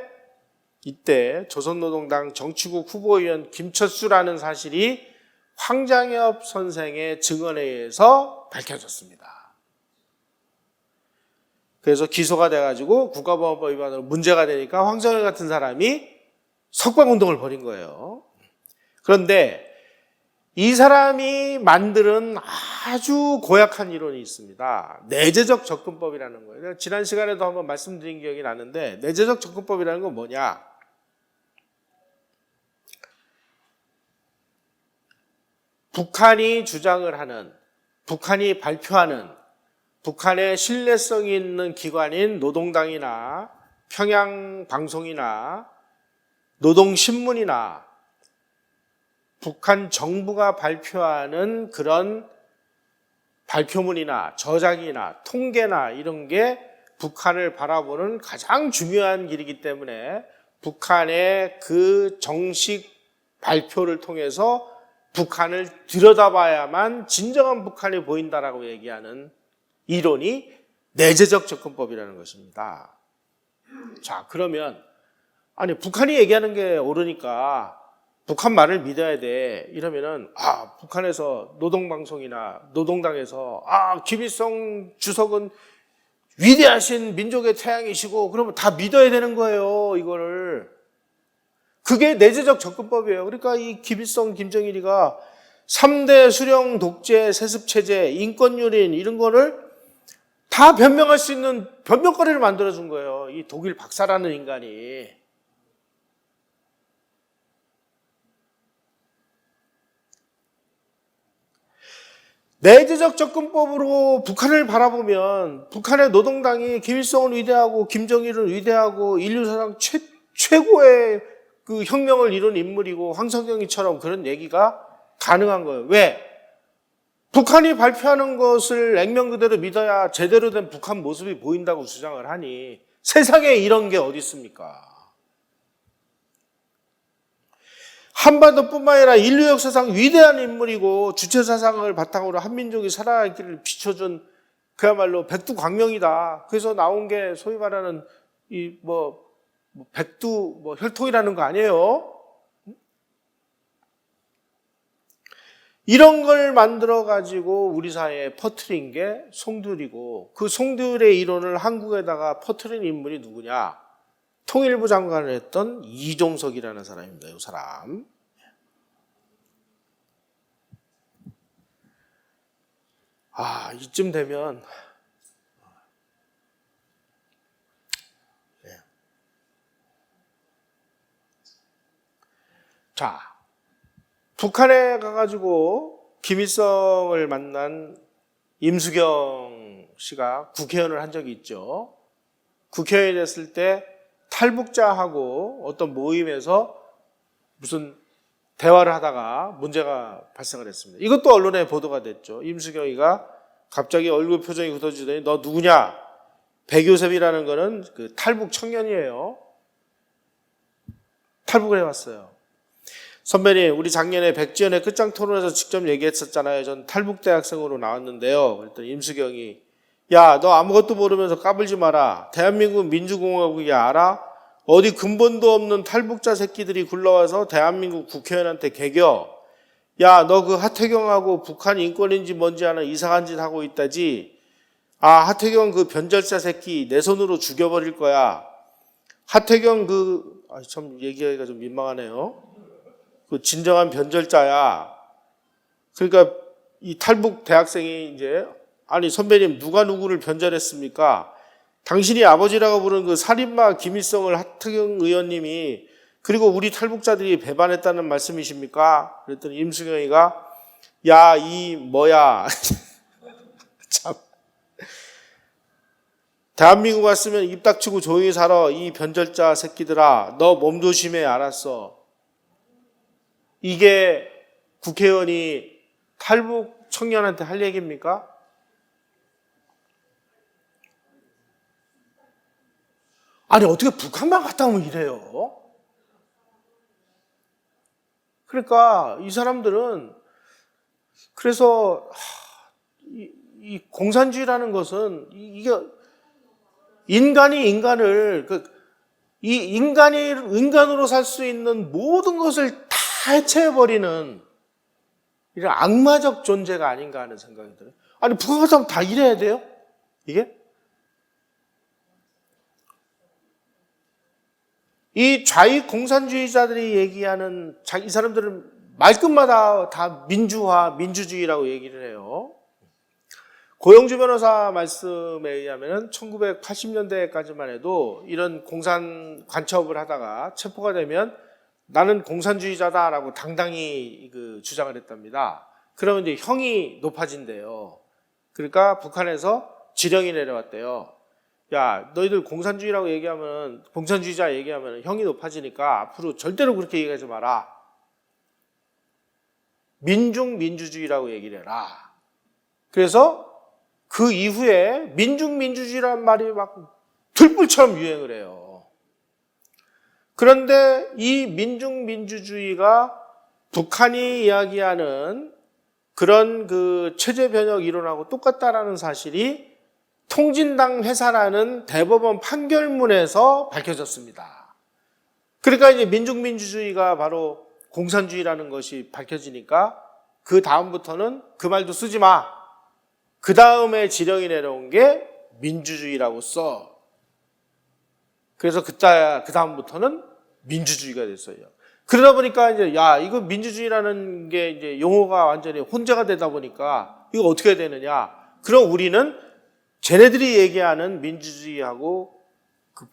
A: 이때 조선노동당 정치국 후보위원 김철수라는 사실이 황장엽 선생의 증언에 의해서 밝혀졌습니다. 그래서 기소가 돼가지고 국가보안법 위반으로 문제가 되니까 황장엽 같은 사람이 석방운동을 벌인 거예요. 그런데 이 사람이 만드는 아주 고약한 이론이 있습니다. 내재적 접근법이라는 거예요. 지난 시간에도 한번 말씀드린 기억이 나는데 내재적 접근법이라는 건 뭐냐? 북한이 주장을 하는, 북한이 발표하는, 북한의 신뢰성이 있는 기관인 노동당이나 평양방송이나 노동신문이나 북한 정부가 발표하는 그런 발표문이나 저작이나 통계나 이런 게 북한을 바라보는 가장 중요한 길이기 때문에 북한의 그 정식 발표를 통해서 북한을 들여다봐야만 진정한 북한이 보인다라고 얘기하는 이론이 내재적 접근법이라는 것입니다. 자, 그러면 아니 북한이 얘기하는 게 옳으니까 북한 말을 믿어야 돼. 이러면은 북한에서 노동방송이나 노동당에서 김일성 주석은 위대하신 민족의 태양이시고 그러면 다 믿어야 되는 거예요. 이거를. 그게 내재적 접근법이에요. 그러니까 이 김일성, 김정일이가 3대 수령 독재, 세습체제, 인권유린 이런 거를 다 변명할 수 있는 변명거리를 만들어준 거예요. 이 독일 박사라는 인간이. 내재적 접근법으로 북한을 바라보면 북한의 노동당이 김일성은 위대하고 김정일은 위대하고 인류사상 최고의 그 혁명을 이룬 인물이고 황석영이처럼 그런 얘기가 가능한 거예요. 왜? 북한이 발표하는 것을 액면 그대로 믿어야 제대로 된 북한 모습이 보인다고 주장을 하니 세상에 이런 게 어디 있습니까? 한반도뿐만 아니라 인류 역사상 위대한 인물이고 주체사상을 바탕으로 한민족이 살아갈 길을 비춰준 그야말로 백두광명이다. 그래서 나온 게 소위 말하는 백두 혈통이라는 거 아니에요? 이런 걸 만들어가지고 우리 사회에 퍼뜨린 게 송두리고 그 송두리의 이론을 한국에다가 퍼뜨린 인물이 누구냐? 통일부 장관을 했던 이종석이라는 사람입니다. 이 사람. 이쯤 되면 자, 북한에 가가지고 김일성을 만난 임수경 씨가 국회의원을 한 적이 있죠. 국회의원이 됐을 때 탈북자하고 어떤 모임에서 무슨 대화를 하다가 문제가 발생을 했습니다. 이것도 언론에 보도가 됐죠. 임수경이가 갑자기 얼굴 표정이 굳어지더니 너 누구냐? 백요셉이라는 거는 그 탈북 청년이에요. 탈북을 해왔어요. 선배님, 우리 작년에 백지연의 끝장 토론에서 직접 얘기했었잖아요. 전 탈북 대학생으로 나왔는데요. 그랬더니 임수경이 야, 너 아무것도 모르면서 까불지 마라. 대한민국 민주공화국이 알아? 어디 근본도 없는 탈북자 새끼들이 굴러와서 대한민국 국회의원한테 개겨. 야, 너 그 하태경하고 북한 인권인지 뭔지 아는 이상한 짓 하고 있다지. 하태경 그 변절자 새끼 내 손으로 죽여버릴 거야. 하태경 참 얘기하기가 좀 민망하네요. 그 진정한 변절자야. 그러니까 이 탈북 대학생이 이제 아니 선배님 누가 누구를 변절했습니까? 당신이 아버지라고 부르는 그 살인마 김일성을 하태경 의원님이 그리고 우리 탈북자들이 배반했다는 말씀이십니까? 그랬더니 임수경이가 야, 참 대한민국 왔으면 입 닥치고 조용히 살아. 이 변절자 새끼들아, 너 몸조심해. 알았어. 이게 국회의원이 탈북 청년한테 할 얘기입니까? 아니 어떻게 북한만 갔다 오면 이래요? 그러니까 이 사람들은 그래서 이 공산주의라는 것은 이게 인간이 인간을 이 인간으로 살 수 있는 모든 것을 다 해체해버리는 이런 악마적 존재가 아닌가 하는 생각이 들어요. 아니 북한사람 다 이래야 돼요? 이게? 이 좌익 공산주의자들이 얘기하는 이 사람들은 말끝마다 다 민주화, 민주주의라고 얘기를 해요. 고영주 변호사 말씀에 의하면 1980년대까지만 해도 이런 공산 간첩을 하다가 체포가 되면 나는 공산주의자다라고 당당히 주장을 했답니다. 그러면 이제 형이 높아진대요. 그러니까 북한에서 지령이 내려왔대요. 야, 너희들 공산주의라고 얘기하면, 공산주의자 얘기하면 형이 높아지니까 앞으로 절대로 그렇게 얘기하지 마라. 민중민주주의라고 얘기를 해라. 그래서 그 이후에 민중민주주의라는 말이 막 들불처럼 유행을 해요. 그런데 이 민중민주주의가 북한이 이야기하는 그런 체제 변혁 이론하고 똑같다라는 사실이 통진당 회사라는 대법원 판결문에서 밝혀졌습니다. 그러니까 이제 민중민주주의가 바로 공산주의라는 것이 밝혀지니까 그 다음부터는 그 말도 쓰지 마. 그 다음에 지령이 내려온 게 민주주의라고 써. 그래서 그 다음부터는 민주주의가 됐어요. 그러다 보니까 이제 이거 민주주의라는 게 이제 용어가 완전히 혼재가 되다 보니까 이거 어떻게 해야 되느냐? 그럼 우리는 쟤네들이 얘기하는 민주주의하고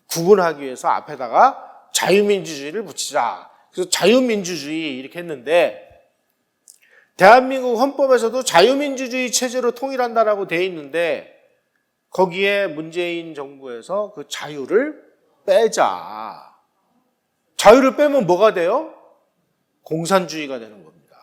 A: 구분하기 위해서 앞에다가 자유민주주의를 붙이자. 그래서 자유민주주의 이렇게 했는데 대한민국 헌법에서도 자유민주주의 체제로 통일한다라고 돼 있는데 거기에 문재인 정부에서 그 자유를 빼자. 자유를 빼면 뭐가 돼요? 공산주의가 되는 겁니다.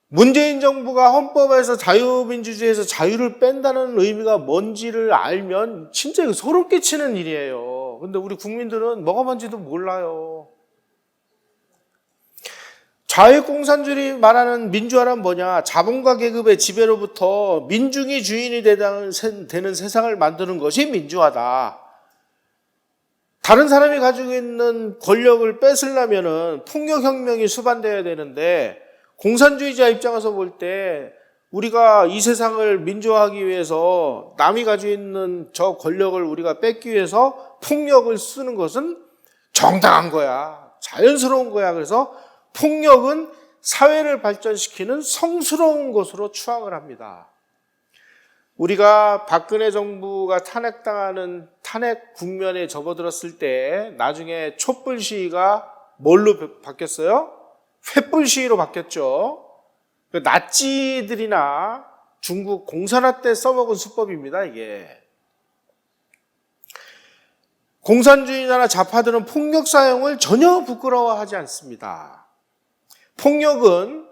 A: 문재인 정부가 헌법에서 자유민주주의에서 자유를 뺀다는 의미가 뭔지를 알면 진짜 이거 소름 끼치는 일이에요. 근데 우리 국민들은 뭐가 뭔지도 몰라요. 자유공산주의 말하는 민주화란 뭐냐? 자본가 계급의 지배로부터 민중이 주인이 되는 세상을 만드는 것이 민주화다. 다른 사람이 가지고 있는 권력을 뺏으려면은 폭력혁명이 수반되어야 되는데 공산주의자 입장에서 볼 때 우리가 이 세상을 민주화하기 위해서 남이 가지고 있는 저 권력을 우리가 뺏기 위해서 폭력을 쓰는 것은 정당한 거야. 자연스러운 거야. 그래서 폭력은 사회를 발전시키는 성스러운 것으로 추앙을 합니다. 우리가 박근혜 정부가 탄핵당하는 탄핵 국면에 접어들었을 때 나중에 촛불 시위가 뭘로 바뀌었어요? 횃불 시위로 바뀌었죠. 나치들이나 중국 공산화 때 써먹은 수법입니다, 이게. 공산주의자나 좌파들은 폭력 사용을 전혀 부끄러워하지 않습니다. 폭력은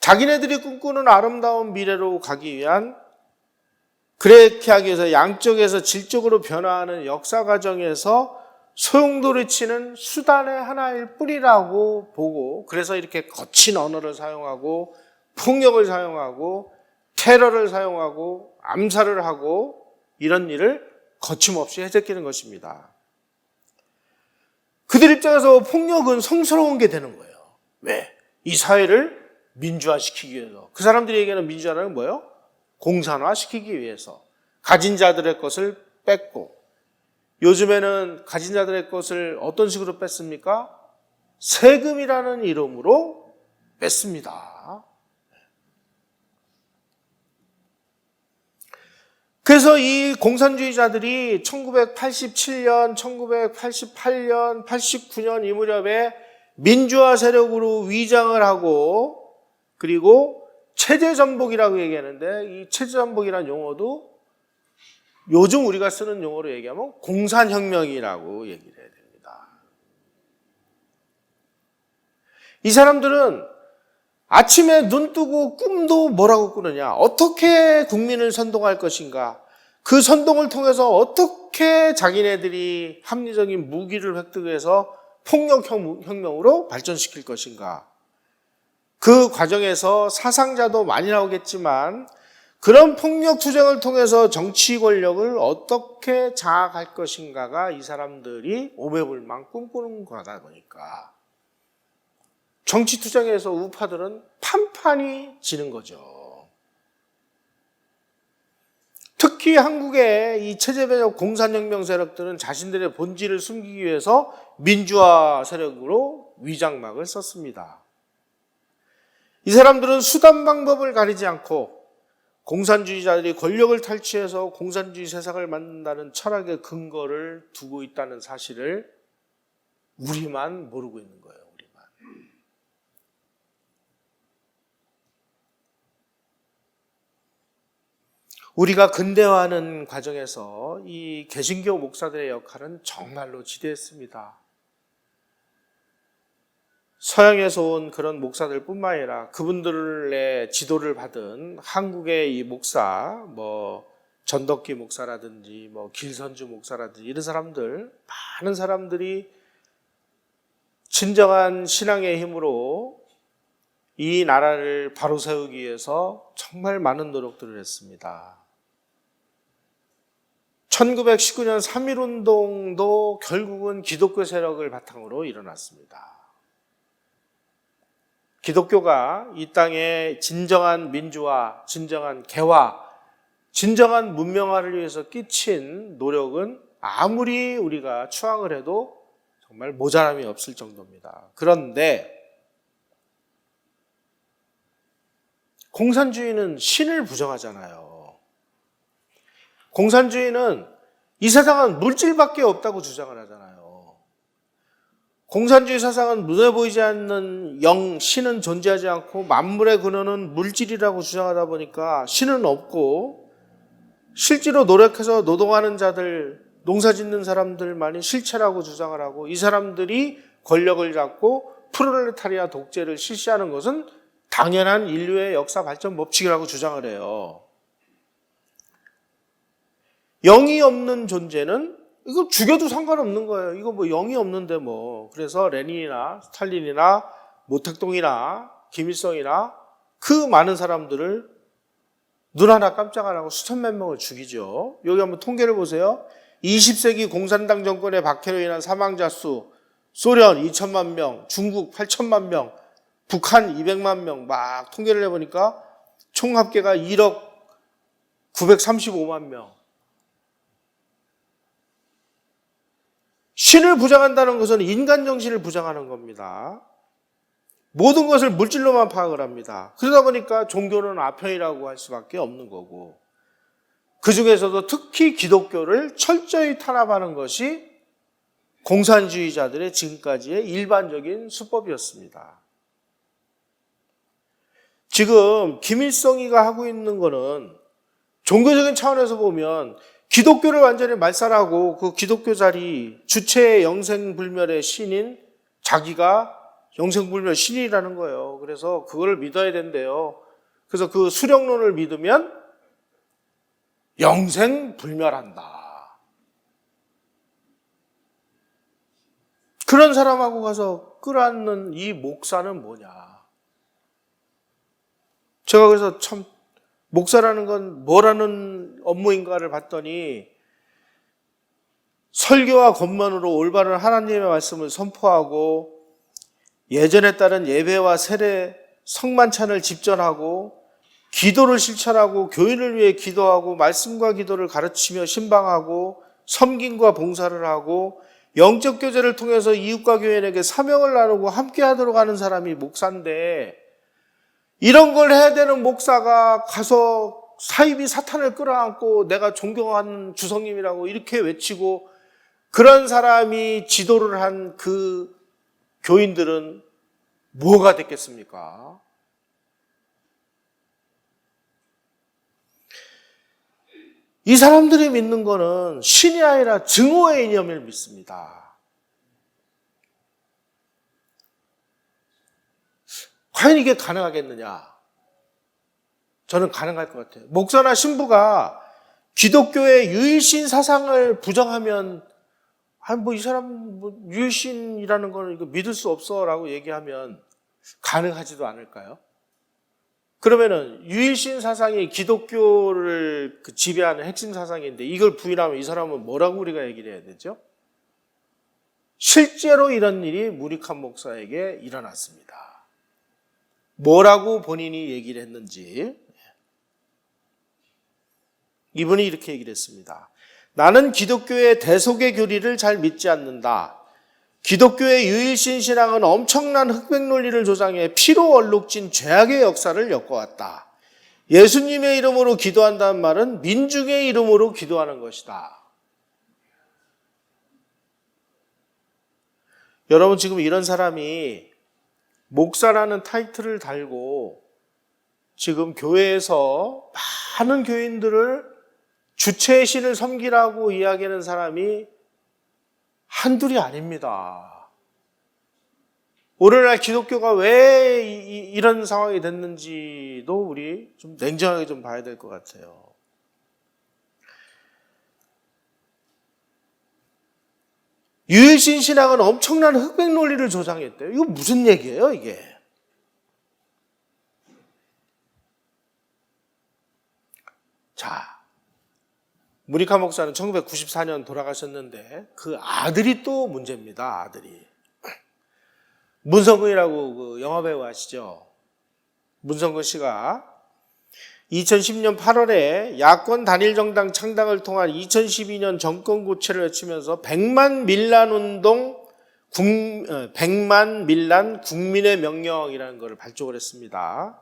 A: 자기네들이 꿈꾸는 아름다운 미래로 가기 위한 그렇게 하기 위해서 양쪽에서 질적으로 변화하는 역사 과정에서 소용돌이 치는 수단의 하나일 뿐이라고 보고 그래서 이렇게 거친 언어를 사용하고 폭력을 사용하고 테러를 사용하고 암살을 하고 이런 일을 거침없이 해제키는 것입니다. 그들 입장에서 폭력은 성스러운 게 되는 거예요. 왜? 이 사회를 민주화시키기 위해서. 그 사람들이 얘기하는 민주화는 뭐예요? 공산화시키기 위해서. 가진 자들의 것을 뺏고 요즘에는 가진 자들의 것을 어떤 식으로 뺐습니까? 세금이라는 이름으로 뺐습니다. 그래서 이 공산주의자들이 1987년, 1988년, 89년 이 무렵에 민주화 세력으로 위장을 하고 그리고 체제전복이라고 얘기하는데 이 체제전복이라는 용어도 요즘 우리가 쓰는 용어로 얘기하면 공산혁명이라고 얘기를 해야 됩니다. 이 사람들은 아침에 눈 뜨고 꿈도 뭐라고 꾸느냐? 어떻게 국민을 선동할 것인가? 그 선동을 통해서 어떻게 자기네들이 합리적인 무기를 획득해서 폭력혁명으로 발전시킬 것인가? 그 과정에서 사상자도 많이 나오겠지만 그런 폭력 투쟁을 통해서 정치 권력을 어떻게 장악할 것인가가 이 사람들이 오매불망 꿈꾸는 거다 보니까 정치 투쟁에서 우파들은 판판이 지는 거죠. 특히 한국의 이 체제배적 공산혁명 세력들은 자신들의 본질을 숨기기 위해서 민주화 세력으로 위장막을 썼습니다. 이 사람들은 수단 방법을 가리지 않고 공산주의자들이 권력을 탈취해서 공산주의 세상을 만든다는 철학의 근거를 두고 있다는 사실을 우리만 모르고 있는 거예요. 우리만. 우리가 근대화하는 과정에서 이 개신교 목사들의 역할은 정말로 지대했습니다. 서양에서 온 그런 목사들뿐만 아니라 그분들의 지도를 받은 한국의 이 목사, 전덕기 목사라든지 길선주 목사라든지 이런 사람들, 많은 사람들이 진정한 신앙의 힘으로 이 나라를 바로 세우기 위해서 정말 많은 노력들을 했습니다. 1919년 3.1운동도 결국은 기독교 세력을 바탕으로 일어났습니다. 기독교가 이 땅에 진정한 민주화, 진정한 개화, 진정한 문명화를 위해서 끼친 노력은 아무리 우리가 추앙을 해도 정말 모자람이 없을 정도입니다. 그런데 공산주의는 신을 부정하잖아요. 공산주의는 이 세상은 물질밖에 없다고 주장을 하잖아요. 공산주의 사상은 눈에 보이지 않는 영, 신은 존재하지 않고 만물의 근원은 물질이라고 주장하다 보니까 신은 없고 실제로 노력해서 노동하는 자들, 농사 짓는 사람들만이 실체라고 주장을 하고 이 사람들이 권력을 잡고 프롤레타리아 독재를 실시하는 것은 당연한 인류의 역사 발전 법칙이라고 주장을 해요. 영이 없는 존재는 이거 죽여도 상관없는 거예요. 이거 영이 없는데 그래서 레닌이나 스탈린이나 모택동이나 김일성이나 그 많은 사람들을 눈 하나 깜짝 안 하고 수천만 명을 죽이죠. 여기 한번 통계를 보세요. 20세기 공산당 정권의 박해로 인한 사망자 수, 소련 2천만 명, 중국 8천만 명, 북한 200만 명 막 통계를 해보니까 총 합계가 1억 935만 명. 신을 부정한다는 것은 인간 정신을 부정하는 겁니다. 모든 것을 물질로만 파악을 합니다. 그러다 보니까 종교는 아편이라고 할 수밖에 없는 거고 그 중에서도 특히 기독교를 철저히 탄압하는 것이 공산주의자들의 지금까지의 일반적인 수법이었습니다. 지금 김일성이가 하고 있는 거는 종교적인 차원에서 보면 기독교를 완전히 말살하고 그 기독교 자리 주체의 영생불멸의 신인 자기가 영생불멸 신이라는 거예요. 그래서 그걸 믿어야 된대요. 그래서 그 수령론을 믿으면 영생불멸한다. 그런 사람하고 가서 끌어안는 이 목사는 뭐냐. 제가 그래서 참 목사라는 건 뭐라는 업무인가를 봤더니 설교와 권면으로 올바른 하나님의 말씀을 선포하고 예전에 따른 예배와 세례, 성만찬을 집전하고 기도를 실천하고 교인을 위해 기도하고 말씀과 기도를 가르치며 신방하고 섬김과 봉사를 하고 영적 교제를 통해서 이웃과 교인에게 사명을 나누고 함께 하도록 하는 사람이 목사인데 이런 걸 해야 되는 목사가 가서 사이비 사탄을 끌어안고 내가 존경하는 주성님이라고 이렇게 외치고 그런 사람이 지도를 한 그 교인들은 뭐가 됐겠습니까? 이 사람들이 믿는 거는 신이 아니라 증오의 이념을 믿습니다. 과연 이게 가능하겠느냐? 저는 가능할 것 같아요. 목사나 신부가 기독교의 유일신 사상을 부정하면 이 사람 유일신이라는 걸 이거 믿을 수 없어라고 얘기하면 가능하지도 않을까요? 그러면은 유일신 사상이 기독교를 지배하는 핵심 사상인데 이걸 부인하면 이 사람은 뭐라고 우리가 얘기를 해야 되죠? 실제로 이런 일이 무리칸 목사에게 일어났습니다. 뭐라고 본인이 얘기를 했는지 이분이 이렇게 얘기를 했습니다. 나는 기독교의 대속의 교리를 잘 믿지 않는다. 기독교의 유일신 신앙은 엄청난 흑백 논리를 조장해 피로 얼룩진 죄악의 역사를 엮어왔다. 예수님의 이름으로 기도한다는 말은 민중의 이름으로 기도하는 것이다. 여러분, 지금 이런 사람이 목사라는 타이틀을 달고 지금 교회에서 많은 교인들을 주체의 신을 섬기라고 이야기하는 사람이 한둘이 아닙니다. 오늘날 기독교가 왜 이런 상황이 됐는지도 우리 좀 냉정하게 좀 봐야 될 것 같아요. 유일신 신앙은 엄청난 흑백 논리를 조장했대요. 이거 무슨 얘기예요, 이게? 자, 무리칸 목사는 1994년 돌아가셨는데 그 아들이 또 문제입니다. 아들이. 문성근이라고 그 영화배우 아시죠? 문성근 씨가 2010년 8월에 야권 단일정당 창당을 통한 2012년 정권 교체를 외치면서 100만 밀란 운동, 100만 밀란 국민의 명령이라는 것을 발족을 했습니다.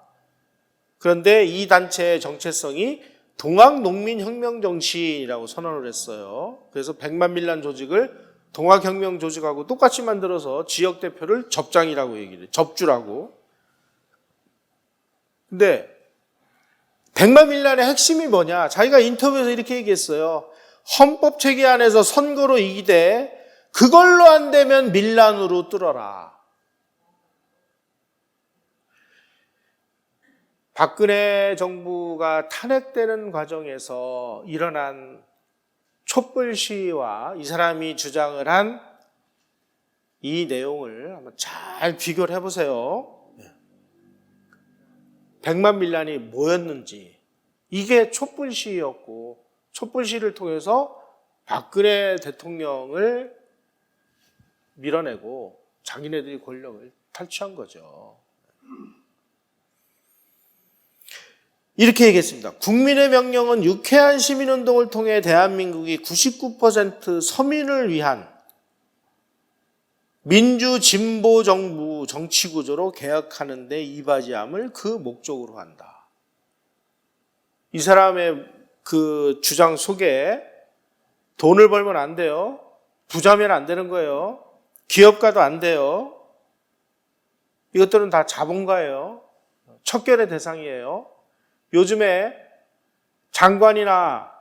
A: 그런데 이 단체의 정체성이 동학농민혁명정신이라고 선언을 했어요. 그래서 100만 밀란 조직을 동학혁명 조직하고 똑같이 만들어서 지역 대표를 접장이라고 얘기를 해요. 접주라고. 근데 100만 밀란의 핵심이 뭐냐? 자기가 인터뷰에서 이렇게 얘기했어요. 헌법 체계 안에서 선거로 이기되 그걸로 안 되면 밀란으로 뚫어라. 박근혜 정부가 탄핵되는 과정에서 일어난 촛불 시위와 이 사람이 주장을 한 이 내용을 한번 잘 비교를 해보세요. 100만 밀란이 뭐였는지, 이게 촛불 시위였고 촛불 시위를 통해서 박근혜 대통령을 밀어내고 자기네들이 권력을 탈취한 거죠. 이렇게 얘기했습니다. 국민의 명령은 유쾌한 시민운동을 통해 대한민국이 99% 서민을 위한 민주 진보 정부 정치 구조로 개혁하는 데 이바지함을 그 목적으로 한다. 이 사람의 그 주장 속에 돈을 벌면 안 돼요. 부자면 안 되는 거예요. 기업가도 안 돼요. 이것들은 다 자본가예요. 척결의 대상이에요. 요즘에 장관이나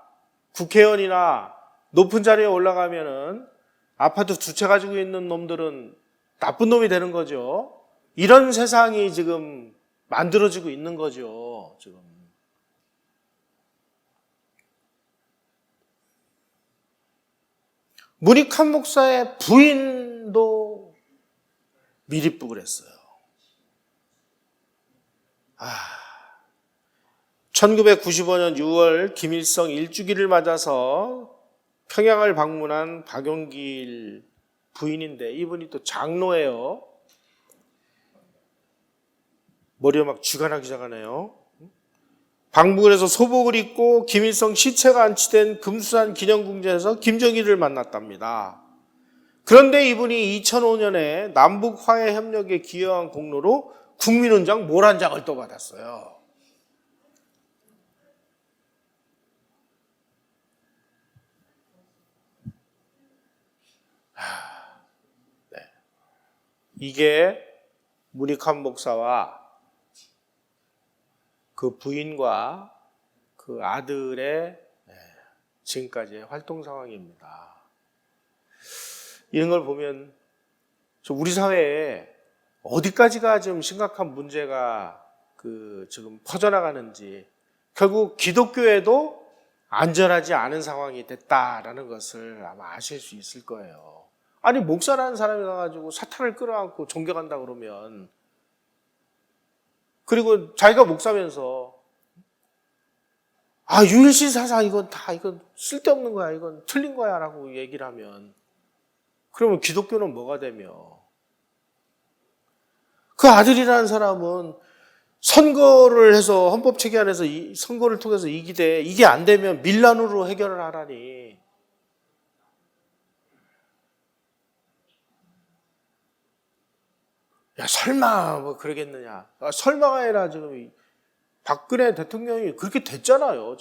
A: 국회의원이나 높은 자리에 올라가면은 아파트 2채 가지고 있는 놈들은 나쁜 놈이 되는 거죠. 이런 세상이 지금 만들어지고 있는 거죠, 지금. 무리칸 목사의 부인도 미립북을 했어요. 1995년 6월 김일성 1주기를 맞아서 평양을 방문한 박용길 부인인데 이분이 또 장로예요. 머리가 막 쥐가 나기 시작하네요. 방북을 해서 소복을 입고 김일성 시체가 안치된 금수산 기념궁전에서 김정일을 만났답니다. 그런데 이분이 2005년에 남북 화해 협력에 기여한 공로로 국민훈장 모란장을 또 받았어요. 네. 이게 무리칸 목사와 그 부인과 그 아들의 지금까지의 활동 상황입니다. 이런 걸 보면 우리 사회에 어디까지가 좀 심각한 문제가 지금 퍼져나가는지, 결국 기독교에도 안전하지 않은 상황이 됐다라는 것을 아마 아실 수 있을 거예요. 아니, 목사라는 사람이 가가지고 사탄을 끌어안고 존경한다 그러면 그리고 자기가 목사면서 유일신 사상 이건 쓸데없는 거야. 이건 틀린 거야 라고 얘기를 하면 그러면 기독교는 뭐가 되며 그 아들이라는 사람은 선거를 해서 헌법 체계안에서 선거를 통해서 이기되 이게 안 되면 밀란으로 해결을 하라니 야 설마 뭐 그러겠느냐. 설마가 아니라 지금 박근혜 대통령이 그렇게 됐잖아요.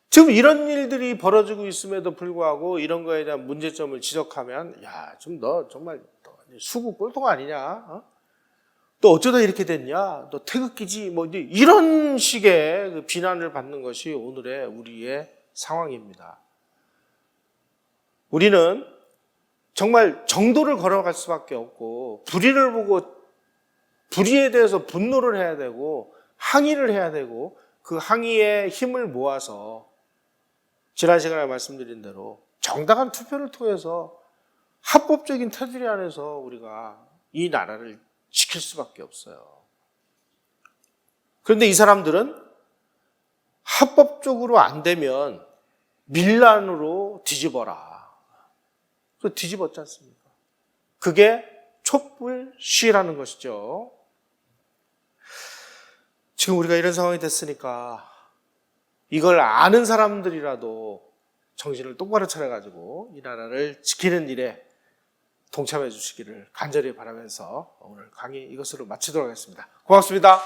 A: 지금 이런 일들이 벌어지고 있음에도 불구하고 이런 거에 대한 문제점을 지적하면 좀 너 정말 수구 꼴통 아니냐? 또 어쩌다 이렇게 됐냐? 너 태극기지? 뭐 이런 식의 그 비난을 받는 것이 오늘의 우리의 상황입니다. 우리는 정말 정도를 걸어갈 수밖에 없고 불의를 보고 불의에 대해서 분노를 해야 되고 항의를 해야 되고 그 항의에 힘을 모아서 지난 시간에 말씀드린 대로 정당한 투표를 통해서 합법적인 테두리 안에서 우리가 이 나라를 지킬 수밖에 없어요. 그런데 이 사람들은 합법적으로 안 되면 밀란으로 뒤집어라. 그래서 뒤집었지 않습니까? 그게 촛불 시위라는 것이죠. 지금 우리가 이런 상황이 됐으니까 이걸 아는 사람들이라도 정신을 똑바로 차려가지고 이 나라를 지키는 일에 동참해 주시기를 간절히 바라면서 오늘 강의 이것으로 마치도록 하겠습니다. 고맙습니다.